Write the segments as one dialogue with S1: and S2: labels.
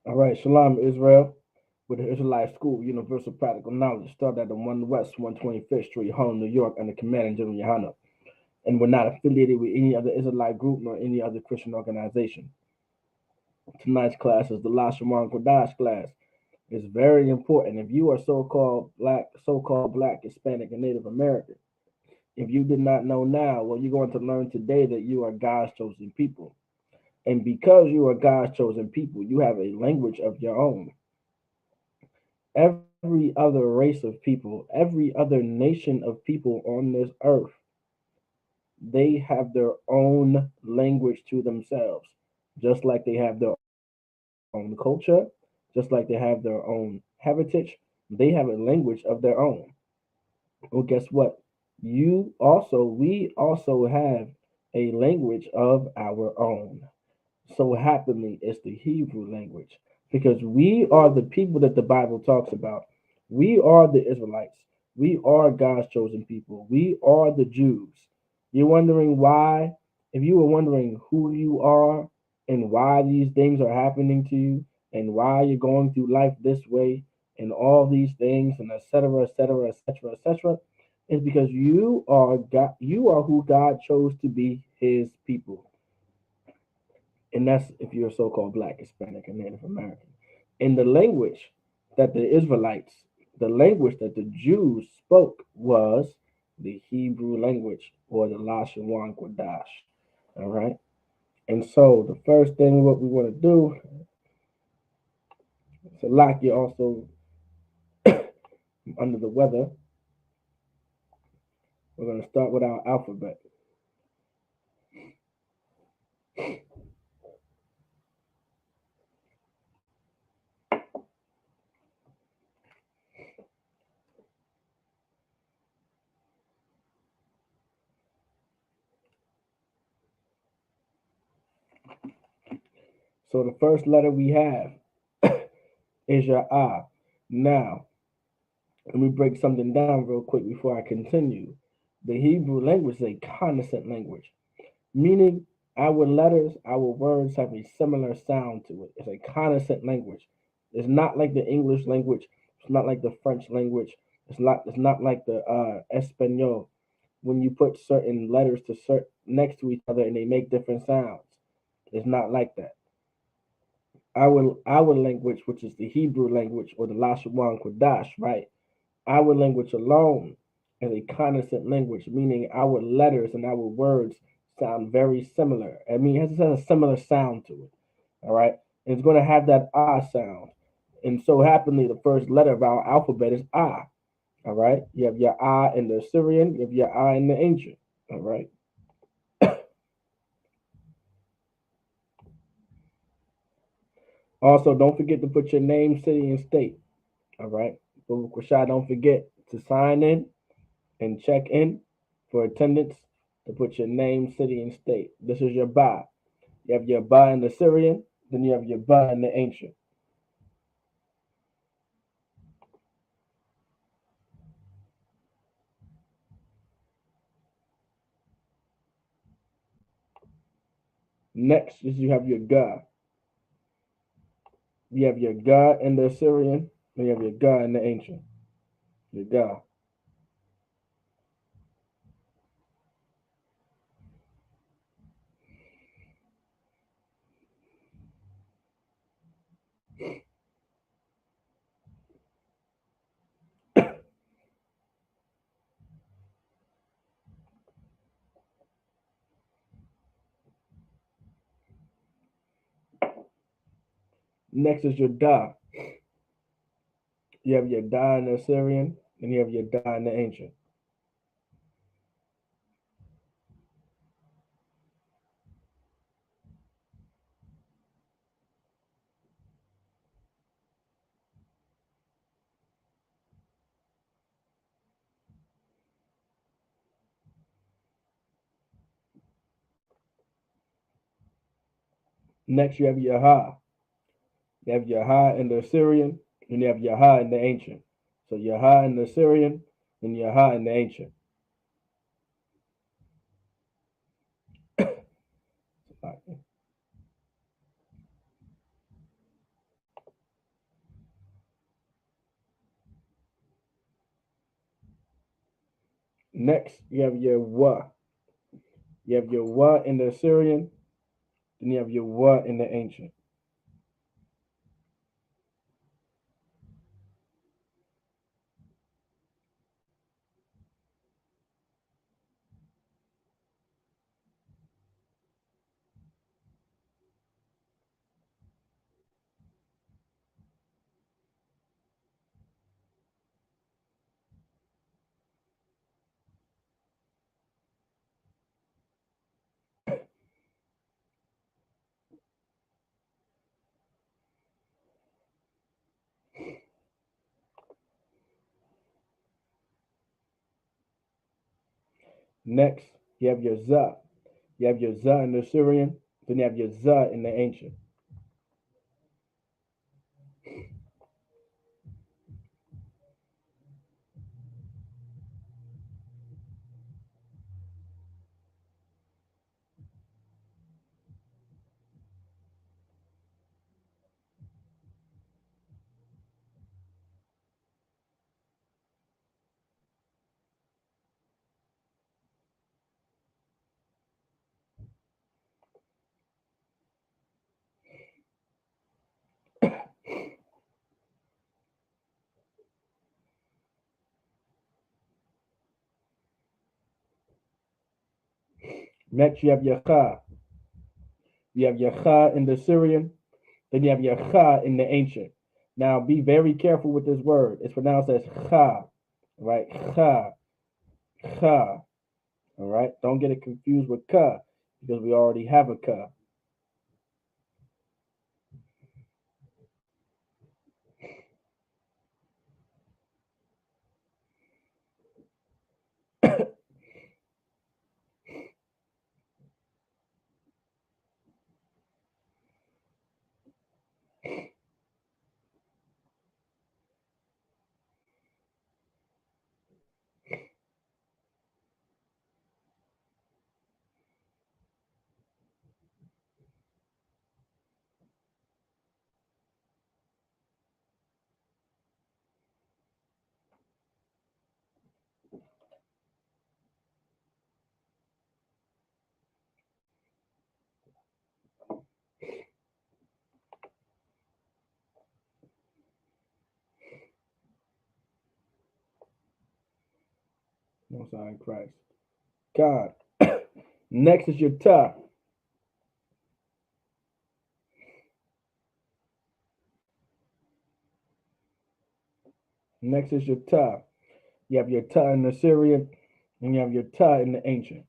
S1: All right, Shalom, Israel, with the Israelite School, Universal Practical Knowledge, started at the 1 West 125th Street, Harlem, New York, under Command General Yohana. And we're not affiliated with any other Israelite group nor any other Christian organization. Tonight's class is the Lashawan Qadash class. It's very important. If you are so-called black, Hispanic, and Native American, if you did not know now, well, you're going to learn today that you are God's chosen people. And because you are God's chosen people, you have a language of your own. Every other race of people, every other nation of people on this earth, they have their own language to themselves, just like they have their own culture, just like they have their own heritage. They have a language of their own. Well, guess what? We also have a language of our own. So happily, it's the Hebrew language because we are the people that the Bible talks about. We are the Israelites. We are God's chosen people. We are the Jews. You're wondering why? If you were wondering who you are and why these things are happening to you and why you're going through life this way and all these things and etc. etc. etc. etc. is because you are God. You are who God chose to be His people, and that's if you're so-called black, Hispanic, and Native American. And the language that the language that the Jews spoke was the Hebrew language or the Lashawan Qadash. All right. And so the first thing what we want to do, so like you also under the weather, we're going to start with our alphabet. So the first letter we have is your I. Now, let me break something down real quick before I continue. The Hebrew language is a consonant language, meaning our letters, our words have a similar sound to it. It's a consonant language. It's not like the English language. It's not like the French language. It's not like the Espanol when you put certain letters next to each other and they make different sounds. It's not like that. Our language, which is the Hebrew language or the Lashawan Qadash, right? Our language alone is a consonant language, meaning our letters and our words sound very similar. I mean, it has a similar sound to it. All right. And it's going to have that ah sound. And so happily, the first letter of our alphabet is ah. All right. You have your ah in the Assyrian, you have your ah in the ancient. All right. Also, don't forget to put your name, city, and state. All right. But Rashad, don't forget to sign in and check in for attendance to put your name, city, and state. This is your ba. You have your ba in the Syrian, then you have your ba in the ancient. Next is you have your ga. You have your ga in the Syrian, then you have your ga in the ancient. Your ga. Next is your da. You have your da in the Syrian, and you have your da in the ancient. Next you have your ha. You have your ha in the Syrian, and you have your ha in the ancient. So your ha in the Syrian, and your ha in the ancient. Next, you have your wa. You have your wa in the Assyrian, then you have your wa in the ancient. Next, you have your za. You have your za in the Assyrian, then you have your za in the ancient. Next, you have your cha. You have your cha in the Assyrian, then you have your cha in the ancient. Now, be very careful with this word. It's pronounced as cha, right? Cha, cha. All right. Don't get it confused with ka because we already have a ka. No sign Christ. God. Next is your ta. Next is your ta. You have your ta in the Syrian, and you have your ta in the ancient.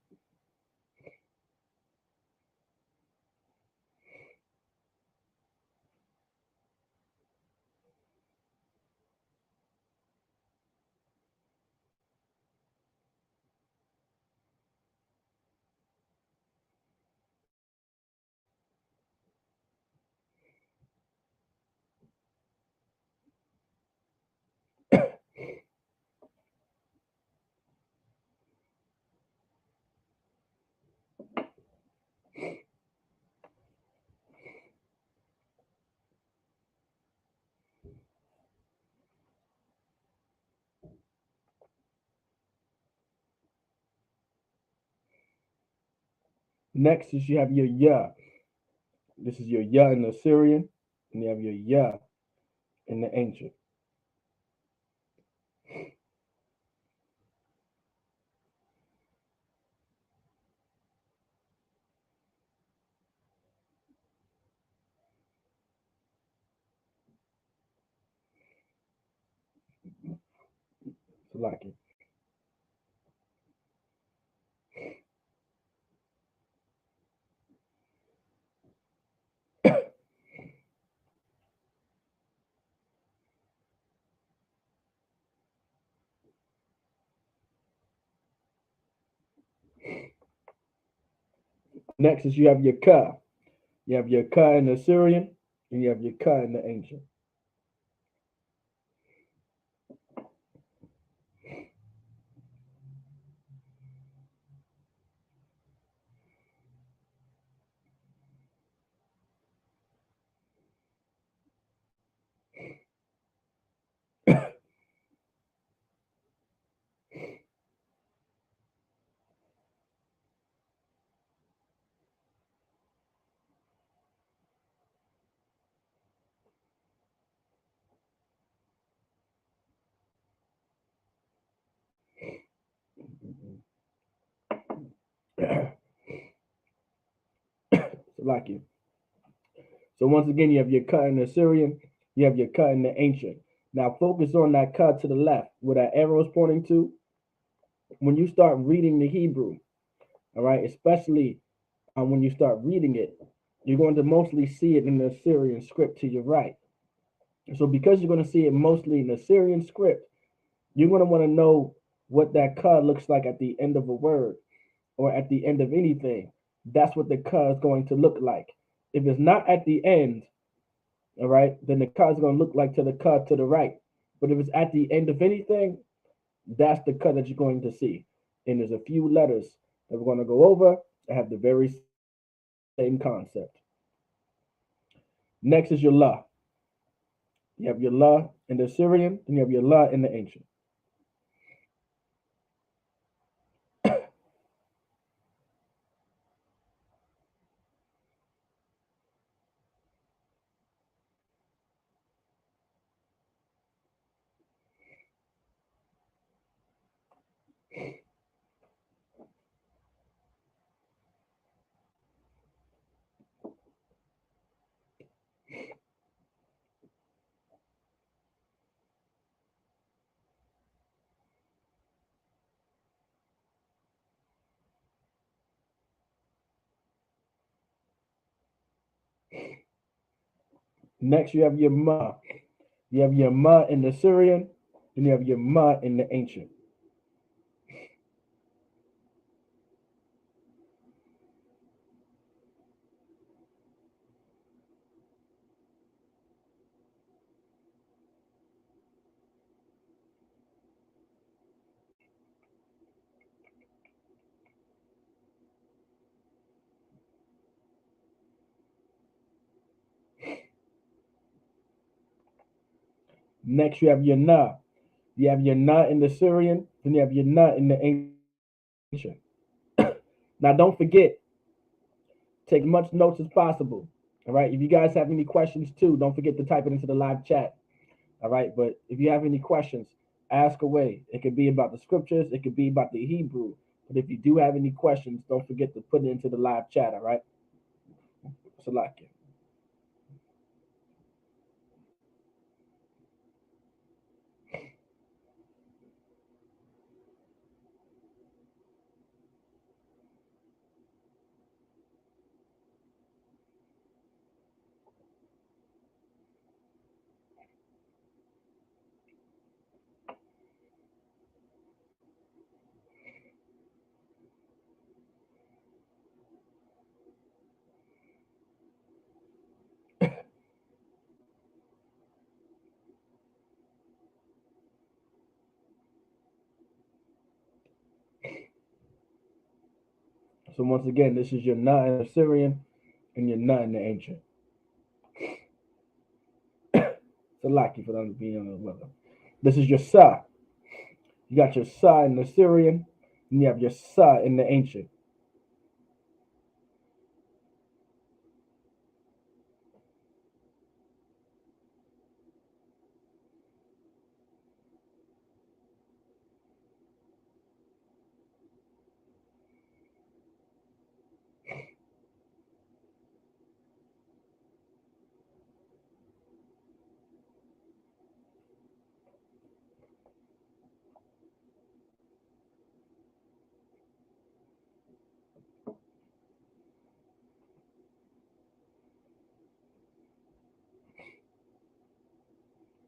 S1: Next is you have your ya. This is your ya in the Syrian, and you have your ya in the ancient. So like it. Next is you have your ka. You have your ka in the Syrian, and you have your ka in the ancient. Like you. So once again, you have your cut in the Syrian, you have your cut in the ancient. Now focus on that cut to the left, where that arrow is pointing to. When you start reading the Hebrew, all right, especially when you start reading it, you're going to mostly see it in the Syrian script to your right. So because you're going to see it mostly in the Syrian script, you're going to want to know what that cut looks like at the end of a word or at the end of anything. That's what the cut is going to look like. If it's not at the end, all right, then the cut is going to look like to the cut to the right. But if it's at the end of anything, that's the cut that you're going to see. And there's a few letters that we're going to go over that have the very same concept. Next is your la. You have your la in the Syrian, and you have your la in the ancient. Next, you have your ma. You have your ma in the Syrian, and you have your ma in the ancient. Next, you have your na. You have your na in the Syrian, then you have your na in the ancient. Now, don't forget, take much notes as possible. All right. If you guys have any questions too, don't forget to type it into the live chat. All right. But if you have any questions, ask away. It could be about the scriptures, it could be about the Hebrew. But if you do have any questions, don't forget to put it into the live chat. All right. Salakia. So once again, this is your na in the Syrian and your na in the ancient. Salaki for them to be on the weather. This is your sa. You got your sa in the Syrian, and you have your sa in the ancient.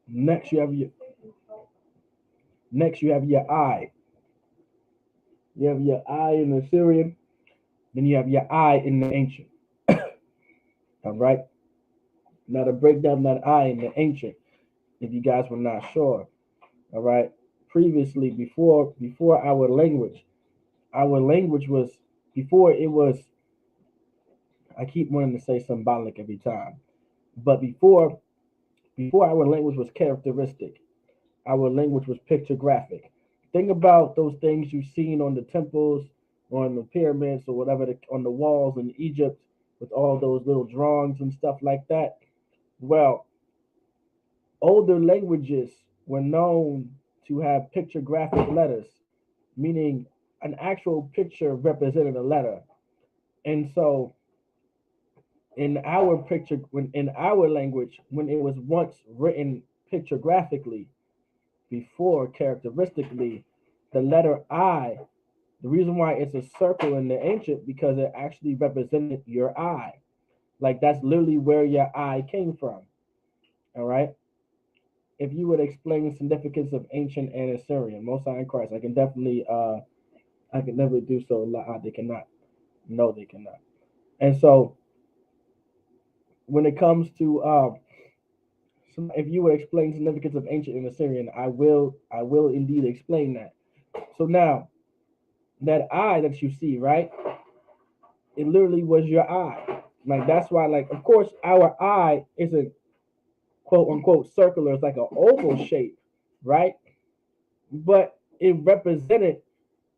S1: Next you have your next you have your I. You have your I in the Syrian, then you have your I in the ancient. All right. Now to break down that I in the ancient, if you guys were not sure, all right. Previously, before our language was before it was. I keep wanting to say symbolic every time, but before our language was characteristic, our language was pictographic. Think about those things you've seen on the temples, or on the pyramids, or whatever on the walls in Egypt, with all those little drawings and stuff like that. Well, older languages were known to have pictographic letters, meaning an actual picture represented a letter. And so in our picture, when in our language, when it was once written pictographically before characteristically, the letter I, the reason why it's a circle in the ancient, because it actually represented your eye. Like that's literally where your eye came from. All right. If you would explain the significance of ancient and Assyrian, Most High in Christ, I can never do so. They cannot. No, they cannot. And so when it comes to if you would explain the significance of ancient and Assyrian, I will indeed explain that. So now that eye that you see, right? It literally was your eye. Like that's why, like, of course, our eye isn't quote unquote circular. It's like an oval shape, right? But it represented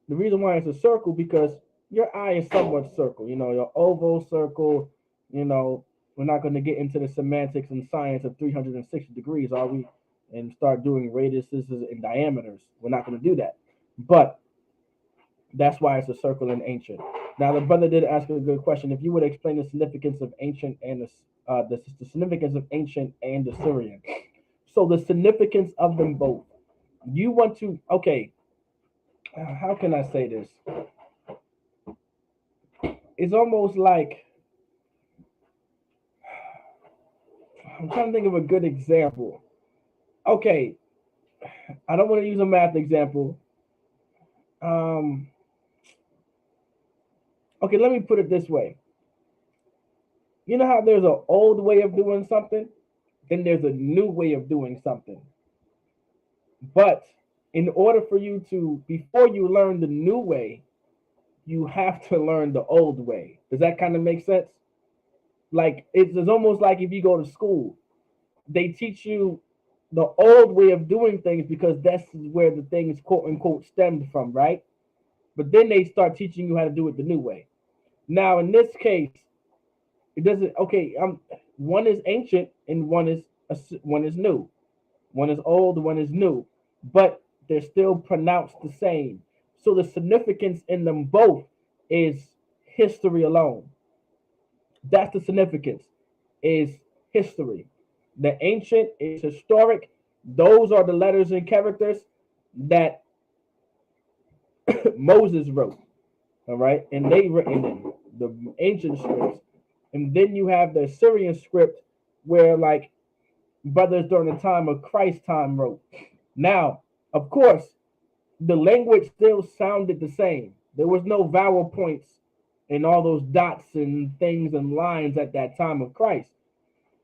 S1: the reason why it's a circle because your eye is somewhat circle. You know, your oval circle. You know, we're not going to get into the semantics and science of 360 degrees, are we? And start doing radiuses and diameters. We're not going to do that. But that's why it's a circle in ancient. Now, the brother did ask a good question. If you would explain the significance of ancient and the significance of ancient and Assyrian. So the significance of them both. You want to okay? How can I say this? It's almost like I'm trying to think of a good example. Okay, I don't want to use a math example. Um, okay, let me put it this way. You know how there's an old way of doing something, then there's a new way of doing something. But in order for you to, before you learn the new way, you have to learn the old way. Does that kind of make sense? Like it's almost like if you go to school, they teach you the old way of doing things because that's where the things quote unquote stemmed from, right? But then they start teaching you how to do it the new way. Now in this case, it doesn't. Okay, one is ancient and one is new. One is old, one is new, but they're still pronounced the same. So the significance in them both is history alone. That's the significance, is history. The ancient is historic. Those are the letters and characters that Moses wrote. All right, and they written in the ancient scripts. And then you have the Syrian script where like brothers during the time of Christ time wrote. Now, of course, the language still sounded the same. There was no vowel points and all those dots and things and lines at that time of Christ.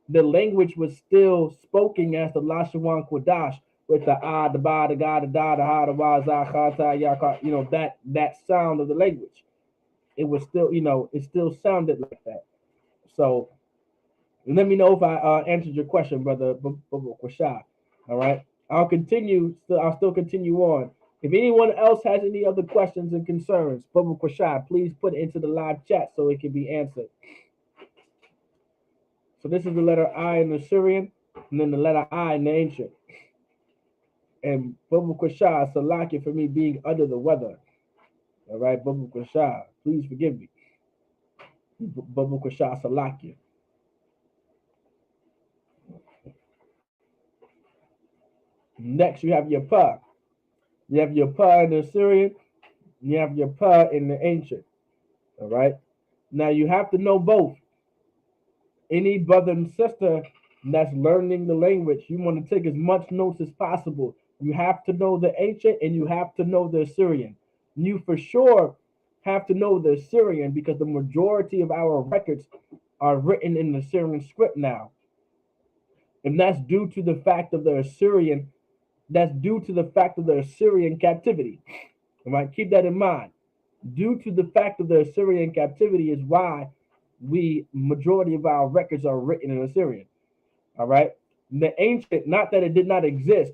S1: The language was still spoken as the Lashawan Qadash with the ah, the ba, the ga, the da, the ha, the wa, za, ha, ta, ya, ka, that sound of the language. It was still, it still sounded like that. So let me know if I answered your question, brother Kwasha. All right. I'll still continue on. If anyone else has any other questions and concerns, Bubba Kwasha, please put it into the live chat so it can be answered. So this is the letter I in the Syrian, and then the letter I in the ancient. And Bubba Kwasha, Salaki for me being under the weather. All right, Bubba Kwasha, please forgive me. Bubba Kwasha, Salaki. Next, you have your pa. You have your pa in the Syrian. You have your pa in the ancient. All right. Now you have to know both. Any brother and sister that's learning the language, you want to take as much notes as possible. You have to know the ancient and you have to know the Assyrian. You for sure have to know the Assyrian because the majority of our records are written in the Assyrian script now. And that's due to the fact of the Assyrian, that's due to the fact of the Assyrian captivity. All right, keep that in mind. Due to the fact of the Assyrian captivity is why we majority of our records are written in Assyrian. All right. The ancient, not that it did not exist,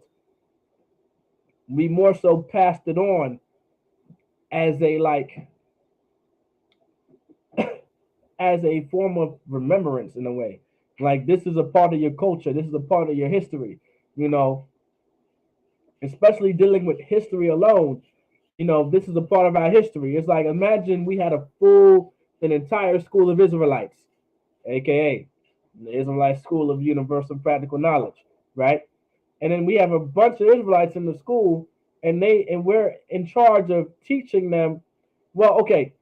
S1: we more so passed it on as a as a form of remembrance in a way. Like this is a part of your culture, this is a part of your history, you know, especially dealing with history alone. This is a part of our history. It's like imagine we had an entire school of Israelites. aka the Israelite School of Universal Practical Knowledge, right? And then we have a bunch of Israelites in the school, and we're in charge of teaching them. Well, okay,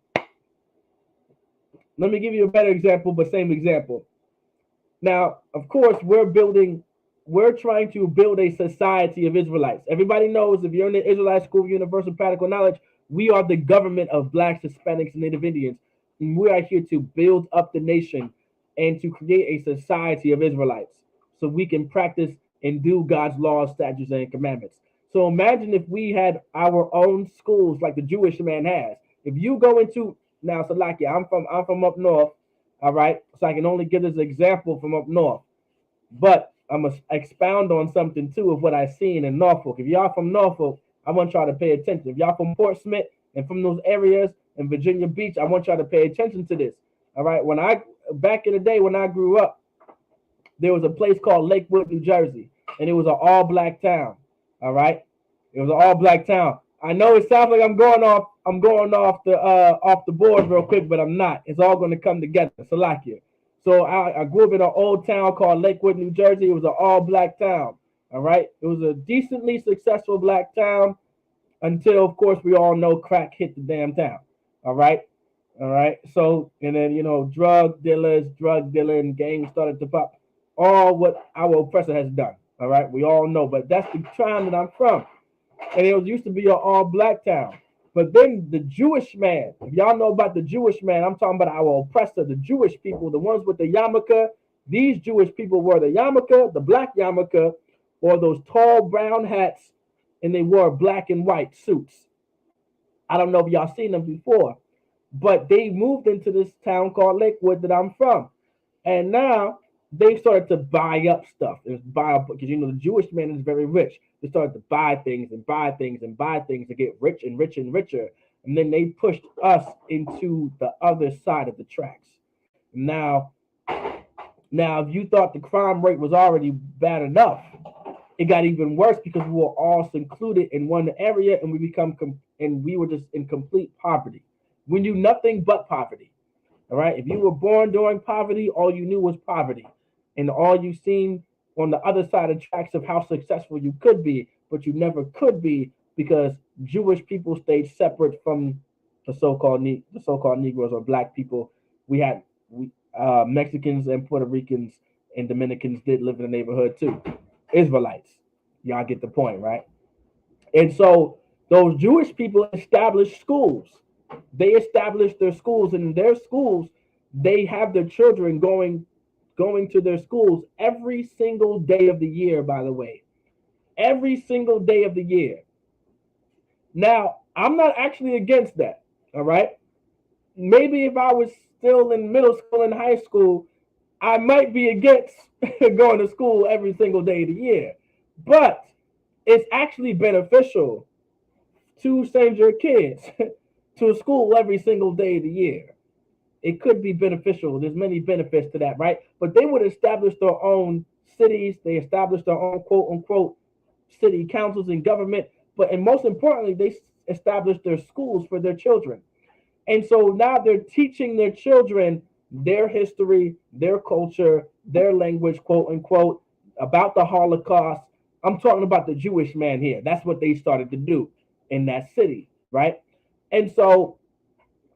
S1: let me give you a better example, but same example. Now, of course, we're trying to build a society of Israelites. Everybody knows if you're in the Israelite School of Universal Practical Knowledge, we are the government of blacks, Hispanics, and Native Indians. And we are here to build up the nation and to create a society of Israelites so we can practice and do God's laws, statutes, and commandments. So imagine if we had our own schools like the Jewish man has. If you go into now, Salakia, I'm from up north, all right. So I can only give this example from up north, but I'm gonna expound on something too of what I seen in Norfolk. If y'all from Norfolk, I want y'all to pay attention. If y'all from Fort Smith and from those areas in Virginia Beach, I want y'all to pay attention to this. All right. When I back in the day when I grew up, there was a place called Lakewood, New Jersey, and it was an all black town. All right, it was an all black town. I know it sounds like I'm going off the board real quick, but I'm not. It's all going to come together. Salakia. So I grew up in an old town called Lakewood, New Jersey. It was an all black town. All right, it was a decently successful black town until, of course, we all know crack hit the damn town. All right. All right. So, and then, drug dealing, gangs started to pop. All what our oppressor has done. All right. We all know, but that's the town that I'm from. And it was used to be an all black town. But then the Jewish man, if y'all know about the Jewish man, I'm talking about our oppressor, the Jewish people, the ones with the yarmulke. These Jewish people wore the yarmulke, the black yarmulke, or those tall brown hats, and they wore black and white suits. I don't know if y'all seen them before, but they moved into this town called Lakewood that I'm from. And now they started to buy up stuff and buy up because the Jewish man is very rich. They started to buy things and buy things and buy things to get rich and rich and richer. And then they pushed us into the other side of the tracks. Now, now if you thought the crime rate was already bad enough, it got even worse because we were all secluded in one area and we were just in complete poverty. We knew nothing but poverty. All right. If you were born during poverty, all you knew was poverty. And all you seen on the other side of tracks of how successful you could be, but you never could be because Jewish people stayed separate from the so-called Negroes or black people. We Mexicans and Puerto Ricans and Dominicans did live in the neighborhood too. Israelites. Y'all get the point, right? And so those Jewish people established schools. They established their schools, and in their schools, they have their children going to their schools every single day of the year, by the way. Every single day of the year. Now, I'm not actually against that. All right. Maybe if I was still in middle school and high school, I might be against going to school every single day of the year. But it's actually beneficial to send your kids to school every single day of the year. It could be beneficial. There's many benefits to that, right? But they would establish their own cities. They established their own quote unquote city councils and government. And most importantly, they established their schools for their children. And so now they're teaching their children their history, their culture, their language, quote unquote, about the Holocaust. I'm talking about the Jewish man here. That's what they started to do in that city, right? And so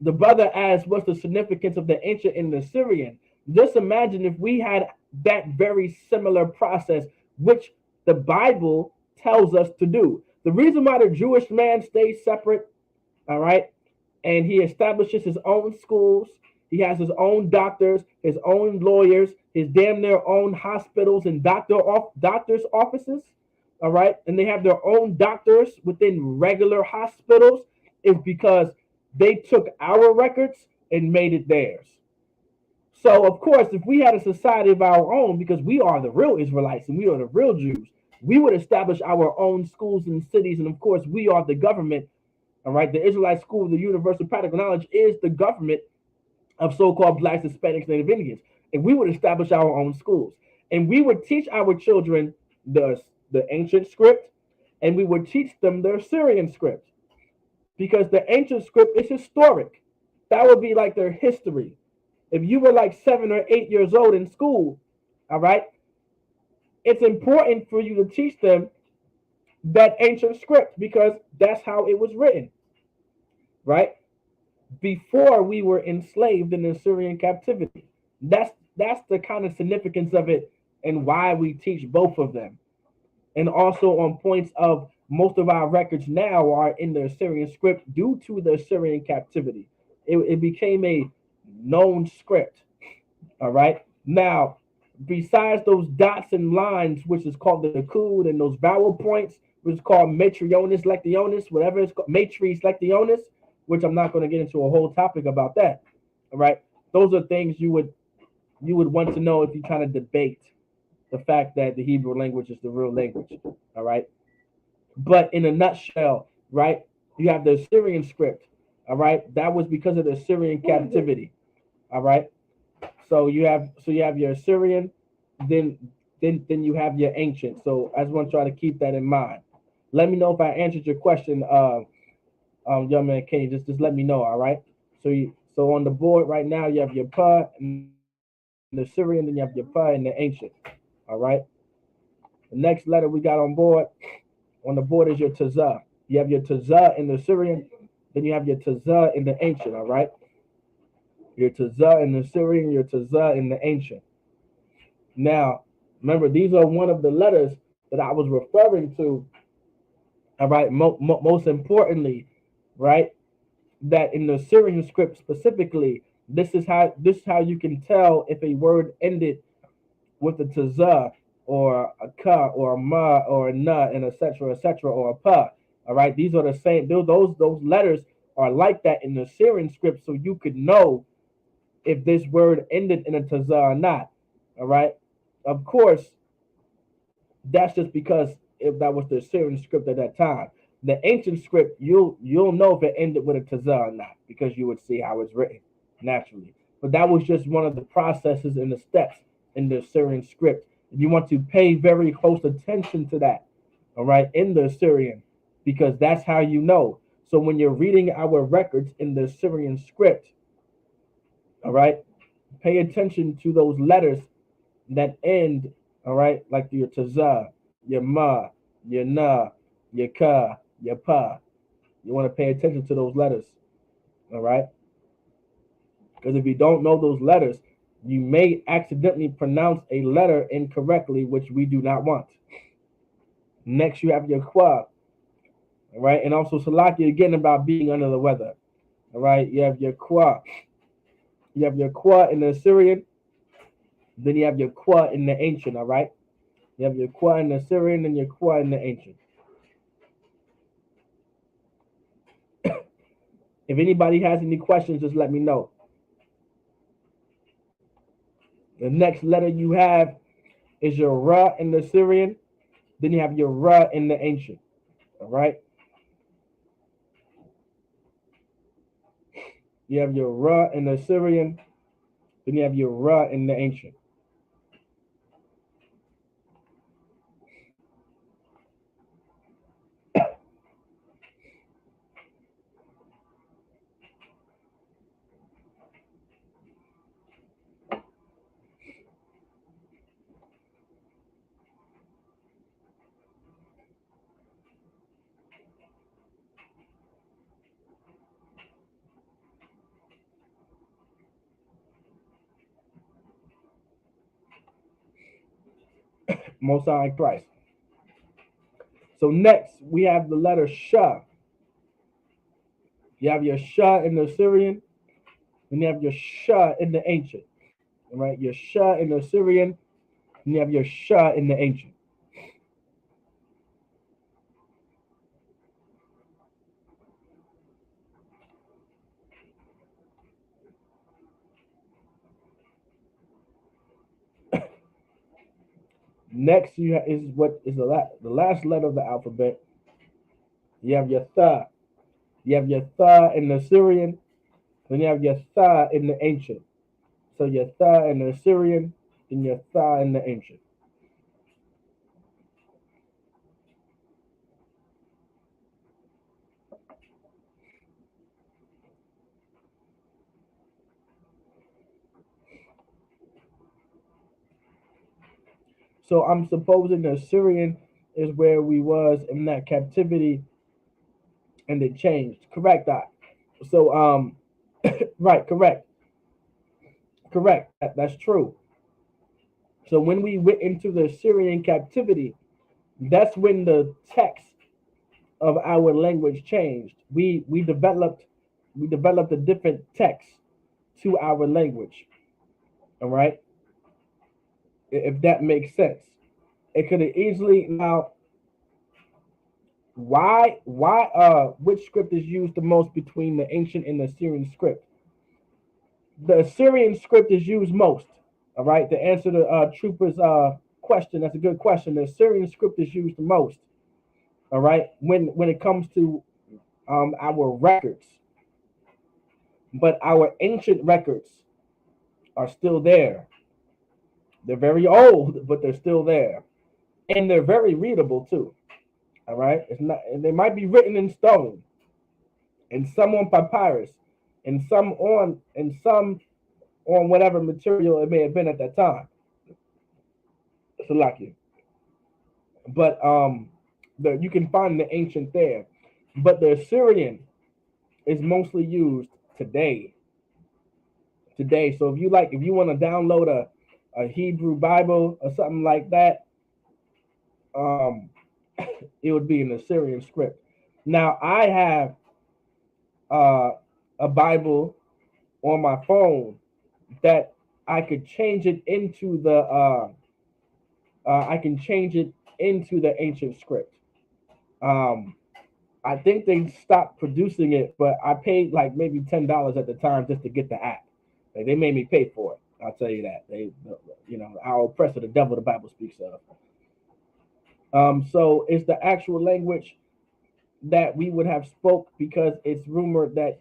S1: the brother asked, what's the significance of the ancient and the Syrian? Just imagine if we had that very similar process, which the Bible tells us to do. The reason why the Jewish man stays separate, all right, and he establishes his own schools, he has his own doctors, his own lawyers, his damn near own hospitals and doctors' offices, all right, and they have their own doctors within regular hospitals, is because they took our records and made it theirs. So, of course, if we had a society of our own, because we are the real Israelites and we are the real Jews, we would establish our own schools and cities. And, of course, we are the government. All right. The Israelite School of the Universal Practical Knowledge is the government of so-called blacks, Hispanics, Native Indians. And we would establish our own schools. And we would teach our children the ancient script, and we would teach them their Syrian script, because the ancient script is historic. That would be like their history. If you were like 7 or 8 years old in school, all right, it's important for you to teach them that ancient script because that's how it was written, right? Before we were enslaved in the Assyrian captivity. That's the kind of significance of it and why we teach both of them. And also on points of most of our records now are in the Assyrian script due to the Assyrian captivity. It became a known script. All right. Now, besides those dots and lines, which is called the Nakud, and those vowel points, which is called matrionis lectionis, whatever it's called, matrice lectionis, which I'm not going to get into a whole topic about that. All right. Those are things you would want to know if you're trying to debate the fact that the Hebrew language is the real language. All right. But in a nutshell, right, you have the Assyrian script. All right. That was because of the Assyrian captivity. All right. So you have your Assyrian, then then you have your ancient. So I just want to try to keep that in mind. Let me know if I answered your question, young man Kenny. Just let me know. All right. So on the board right now you have your pa and the Syrian, then you have your pa and the ancient. All right. The next letter we got on the board is your tazah. You have your tazah in the Syrian, then you have your tazah in the ancient. All right. Your tazah in the Syrian, your tazah in the ancient. Now, remember, these are one of the letters that I was referring to. All right, most importantly, right, that in the Syrian script specifically, this is how you can tell if a word ended with a tazah or a ka or a ma or a na and etc. or a pa. All right, these are the same. Those letters are like that in the Syrian script, so you could know if this word ended in a tazah or not. All right. Of course, that's just because if that was the Syrian script at that time. The ancient script, you'll know if it ended with a tazah or not because you would see how it's written naturally. But that was just one of the processes and the steps in the Syrian script. You want to pay very close attention to that, all right, in the Syrian, because that's how you know. So when you're reading our records in the Syrian script, all right, pay attention to those letters that end, all right, like your tazah, your ma, your na, your ka, your pa. You want to pay attention to those letters, all right? Because if you don't know those letters, you may accidentally pronounce a letter incorrectly, which we do not want. Next, you have your kwa, all right? And also, salaki again about being under the weather, all right? You have your kwa. You have your kwa in the Assyrian, then you have your kwa in the ancient, all right? You have your kwa in the Assyrian and your kwa in the ancient. If anybody has any questions, just let me know. The next letter you have is your Ra in the Syrian. Then you have your Ra in the ancient. All right. You have your Ra in the Syrian. Then you have your Ra in the ancient. Most High Christ. So next we have the letter Shah. You have your Shah in the Syrian. Then you have your Shah in the ancient. All right. Your Shah in the Syrian. And you have your Shah in the ancient. Next is what is the last letter of the alphabet. You have your Tha. You have your Tha in the Syrian. Then you have your Tha in the ancient. So your Tha in the Assyrian, and your Tha in the ancient. So I'm supposing the Assyrian is where we was in that captivity, and it changed. Correct, Doc. So right, correct. That's true. So when we went into the Assyrian captivity, that's when the text of our language changed. We developed a different text to our language. All right, if that makes sense. It could have easily now. Why which script is used the most between the ancient and the Assyrian script? The Assyrian script is used most. All right, to answer the trooper's question, that's a good question. The Assyrian script is used the most. All right, when it comes to our records, but our ancient records are still there. They're very old, but they're still there, and they're very readable too. All right, it's not, and they might be written in stone, and some on papyrus, and some on whatever material it may have been at that time. So lucky, but you can find the ancient there, but the Assyrian is mostly used today. Today, so if you want to download a Hebrew Bible or something like that, um, it would be an Assyrian script. Now I have uh, a Bible on my phone that I could change it into I can change it into the ancient script. Um, I think they stopped producing it, but I paid like maybe $10 at the time just to get the app. Like, they made me pay for it. I'll tell you that. Our oppressor, the devil, the Bible speaks of. So it's the actual language that we would have spoke, because it's rumored that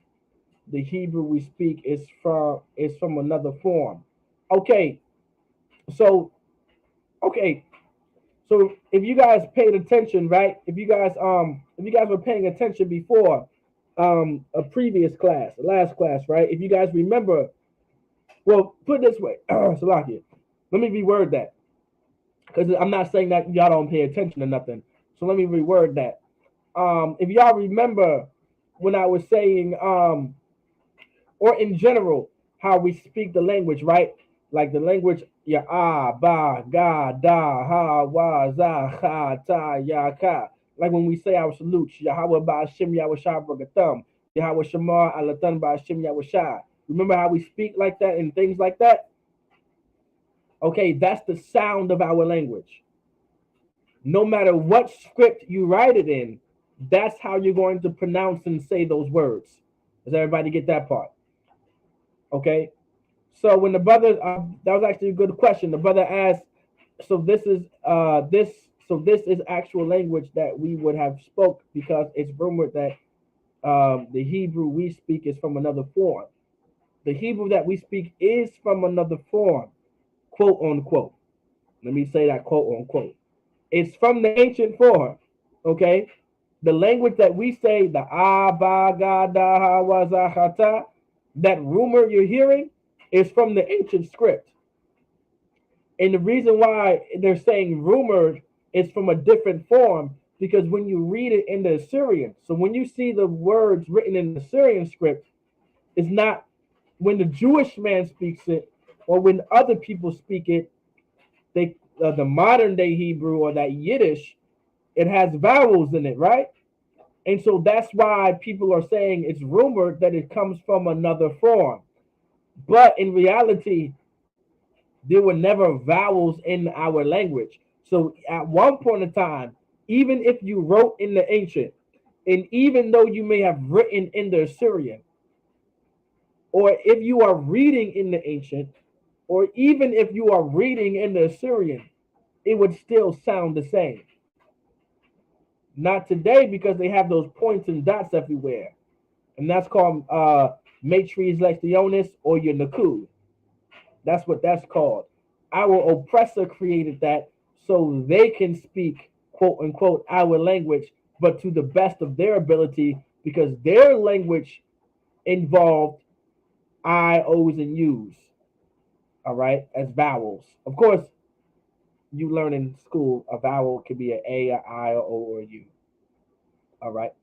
S1: the Hebrew we speak is from another form. Okay, so okay, so if you guys paid attention, right? If you guys were paying attention before a previous class, the last class, right? If you guys remember, well, put it this way, Salakia, let me reword that, because I'm not saying that y'all don't pay attention to nothing. So let me reword that. If y'all remember when I was saying or in general, how we speak the language, right? Like the language, ya ba ga da ha wa za ha ta ya ka. Like when we say our salutes, Yahweh ba Shem Yahweh Shah Bragatham, Yahweh Shamar Alatan ba Shem Yahweh Shah. Remember how we speak like that and things like that? Okay, that's the sound of our language. No matter what script you write it in, that's how you're going to pronounce and say those words. Does everybody get that part? Okay. So when the brother, that was actually a good question. The brother asked, so this is actual language that we would have spoke, because it's rumored that the Hebrew we speak is from another form. The Hebrew that we speak is from another form, quote unquote. Let me say that, quote unquote. It's from the ancient form. Okay, the language that we say, the ba ga da ha wa za ha ta, that rumor you're hearing is from the ancient script. And the reason why they're saying rumored is from a different form, because when you read it in the Assyrian, so when you see the words written in the Assyrian script, it's not when the Jewish man speaks it or when other people speak it, the modern day Hebrew or that Yiddish, it has vowels in it, right? And so that's why people are saying it's rumored that it comes from another form. But in reality, there were never vowels in our language. So at one point in time, even if you wrote in the ancient, and even though you may have written in the Assyrian, or if you are reading in the ancient, or even if you are reading in the Assyrian, it would still sound the same. Not today, because they have those points and dots everywhere. And that's called matriz lectionis, or your nakud. That's what that's called. Our oppressor created that so they can speak, quote unquote, our language, but to the best of their ability, because their language involved I, O's, and U's, all right, as vowels. Of course, you learn in school, a vowel could be an A, a I, or O, or U. All right,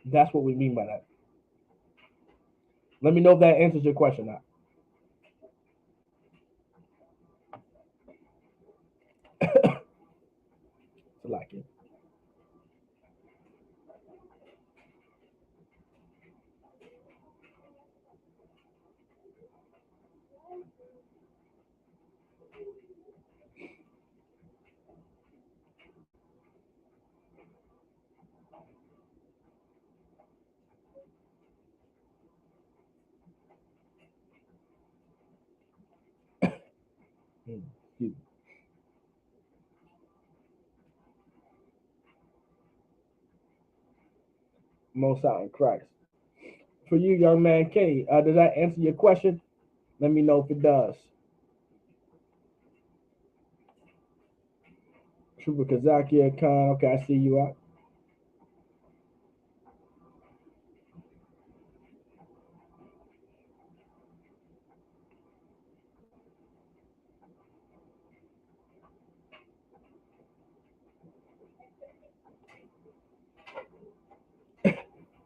S1: that's what we mean by that. Let me know if that answers your question. Now, so like it. Mm, you- Most out in Christ. For you, young man Kenny, does that answer your question? Let me know if it does. Trooper Kazaki Khan, okay, I see you out.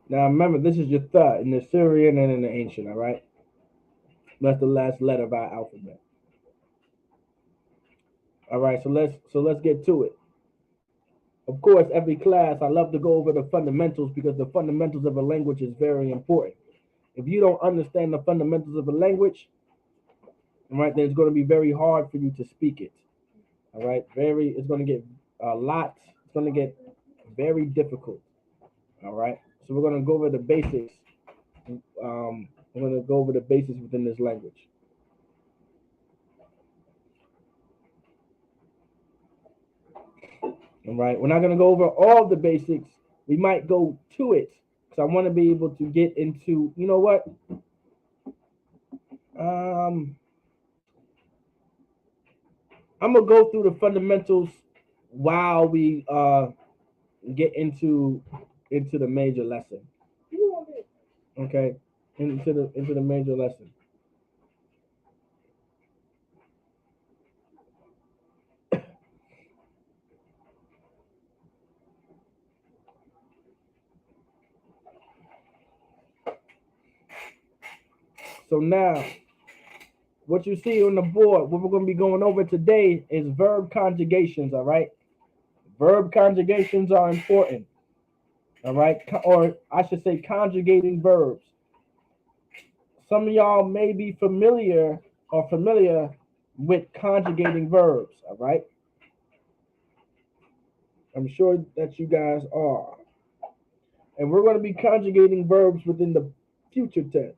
S1: Now remember, this is your third in the Syrian and in the ancient, all right? That's the last letter of our alphabet. All right, so let's get to it. Of course, every class I love to go over the fundamentals because the fundamentals of a language is very important. If you don't understand the fundamentals of a language, all right, then it's going to be very hard for you to speak it. All right, it's going to get a lot. It's going to get very difficult. All right, so we're going to go over the basics. We're going to go over the basics within this language. All right, we're not going to go over all the basics. We might go to it because I want to be able to get into. You know what? Um, I'm gonna go through the fundamentals while we get into the major lesson. Okay, into the major lesson. So now, what you see on the board, what we're gonna be going over today is verb conjugations. All right, verb conjugations are important. All right, or I should say conjugating verbs. Some of y'all may be familiar with conjugating verbs. All right, I'm sure that you guys are. And we're going to be conjugating verbs within the future tense.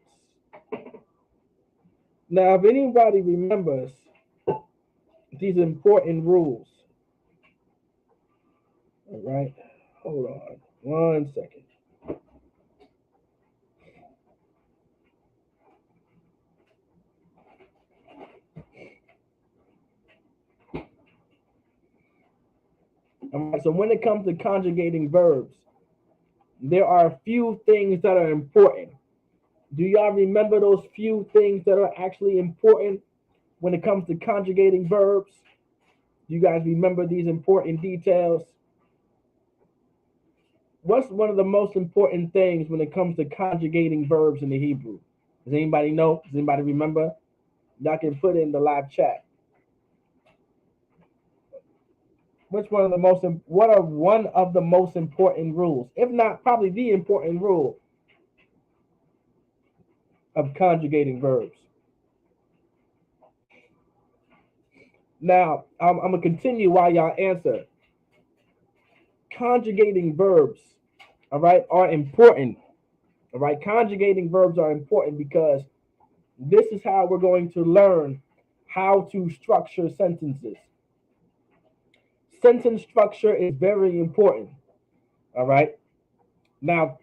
S1: Now, if anybody remembers these important rules, all right, hold on 1 second. All right, so when it comes to conjugating verbs, there are a few things that are important. Do y'all remember those few things that are actually important when it comes to conjugating verbs? Do you guys remember these important details? What's one of the most important things when it comes to conjugating verbs in the Hebrew? Does anybody know? Does anybody remember? Y'all can put in the live chat. Which one of the most? What are one of the most important rules, if not probably the important rule of conjugating verbs? Now, I'm gonna continue while y'all answer. Conjugating verbs, all right, are important. All right, conjugating verbs are important because this is how we're going to learn how to structure sentences. Sentence structure is very important. All right. Now,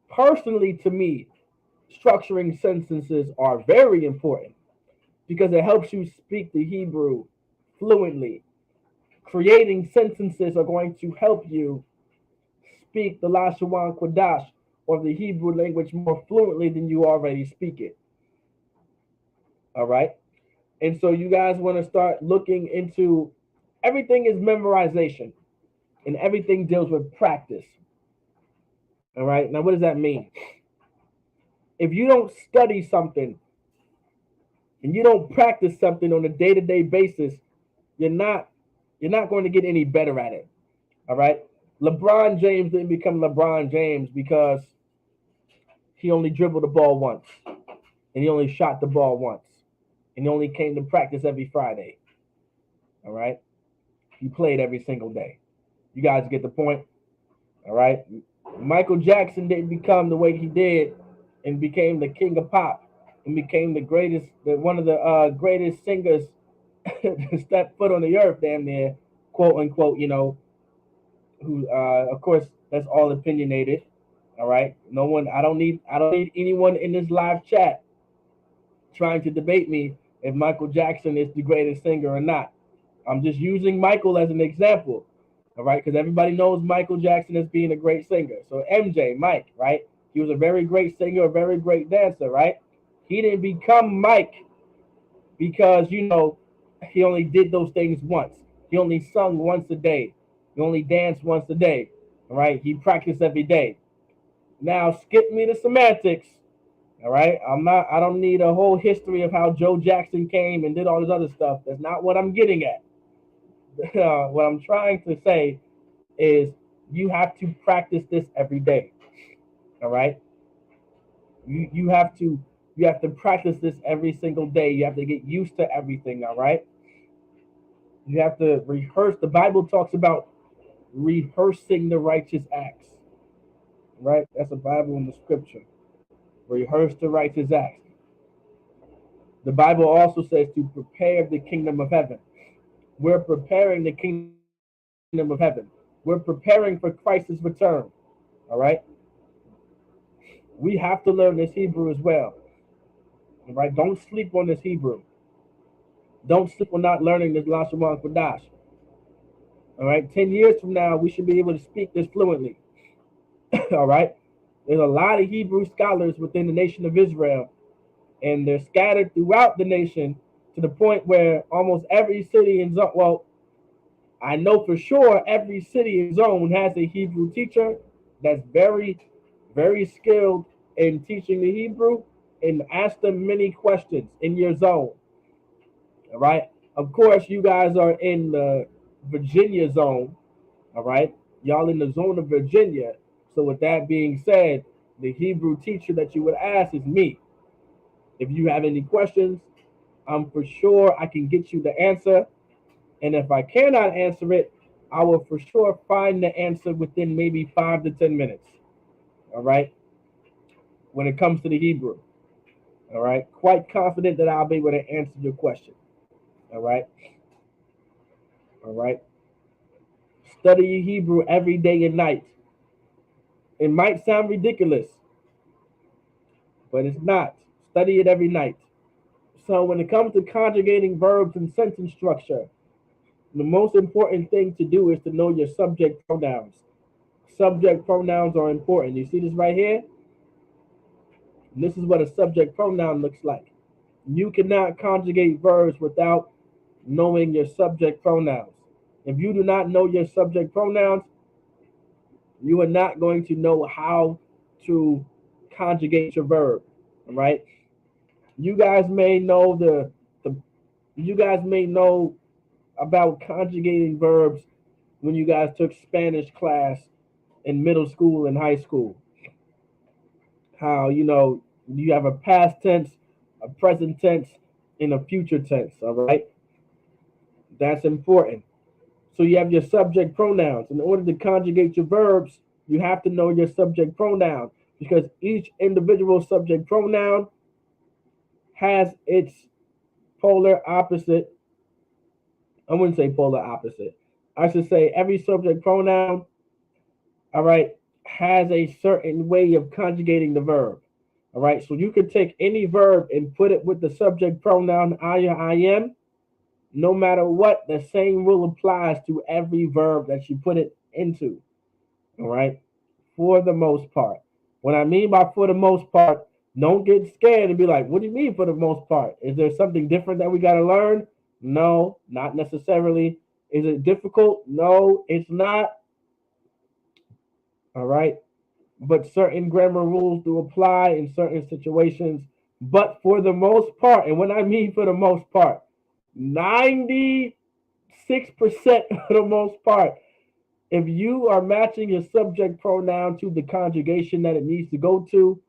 S1: personally, to me, structuring sentences are very important because it helps you speak the Hebrew fluently. Creating sentences are going to help you speak the Lashawan Qadash or the Hebrew language more fluently than you already speak it. All right. And so you guys want to start looking into Everything is memorization, and everything deals with practice. All right. Now, what does that mean? If you don't study something and you don't practice something on a day-to-day basis, you're not you're not going to get any better at it. All right. LeBron James didn't become LeBron James because he only dribbled the ball once and he only shot the ball once and he only came to practice every Friday. All right. He played every single day. You guys get the point. All right. Michael Jackson didn't become the way he did and became the king of pop and became the greatest, one of the greatest singers to step foot on the earth, damn near, quote unquote. Who, of course, that's all opinionated. All right. No one. I don't need anyone in this live chat trying to debate me if Michael Jackson is the greatest singer or not. I'm just using Michael as an example. All right, because everybody knows Michael Jackson as being a great singer. So MJ, Mike, right? He was a very great singer, a very great dancer, right? He didn't become Mike because he only did those things once. He only sung once a day. He only danced once a day. All right, he practiced every day. Now skip me the semantics. All right, I don't need a whole history of how Joe Jackson came and did all this other stuff. That's not what I'm getting at. What I'm trying to say is you have to practice this every day. All right, you have to practice this every single day. You have to get used to everything. All right, you have to rehearse. The Bible talks about rehearsing the righteous acts. Right, that's the Bible in the Scripture. Rehearse the righteous acts. The Bible also says to prepare the kingdom of heaven. We're preparing the kingdom of heaven. We're preparing for Christ's return. All right? We have to learn this Hebrew as well. All right? Don't sleep on this Hebrew. Don't sleep on not learning this Lashawan Qadash. All right? 10 years from now, we should be able to speak this fluently. All right? There's a lot of Hebrew scholars within the nation of Israel, and they're scattered throughout the nation to the point where almost every city in zone, well, I know for sure every city in zone has a Hebrew teacher that's very, very skilled in teaching the Hebrew and ask them many questions in your zone. All right. Of course, you guys are in the Virginia zone. All right. Y'all in the zone of Virginia. So, with that being said, the Hebrew teacher that you would ask is me. If you have any questions, I'm for sure I can get you the answer. And if I cannot answer it, I will for sure find the answer within maybe 5 to 10 minutes. All right. When it comes to the Hebrew. All right. Quite confident that I'll be able to answer your question. All right. All right. Study Hebrew every day and night. It might sound ridiculous, but it's not. Study it every night. So when it comes to conjugating verbs and sentence structure, the most important thing to do is to know your subject pronouns. Subject pronouns are important. You see this right here? And this is what a subject pronoun looks like. You cannot conjugate verbs without knowing your subject pronouns. If you do not know your subject pronouns, you are not going to know how to conjugate your verb. All right? You guys may know the you guys may know about conjugating verbs when you guys took Spanish class in middle school and high school. How you have a past tense, a present tense, and a future tense. All right, that's important. So you have your subject pronouns. In order to conjugate your verbs, you have to know your subject pronoun because each individual subject pronoun has its polar opposite. I wouldn't say polar opposite. I should say every subject pronoun, all right, has a certain way of conjugating the verb. All right, so you could take any verb and put it with the subject pronoun I or I am. No matter what, the same rule applies to every verb that you put it into. All right, for the most part. What I mean by for the most part, don't get scared and be like, what do you mean for the most part? Is there something different that we got to learn? No, not necessarily. Is it difficult? No, it's not. All right. But certain grammar rules do apply in certain situations. But for the most part, and when I mean for the most part, 96% for the most part, if you are matching your subject pronoun to the conjugation that it needs to go to,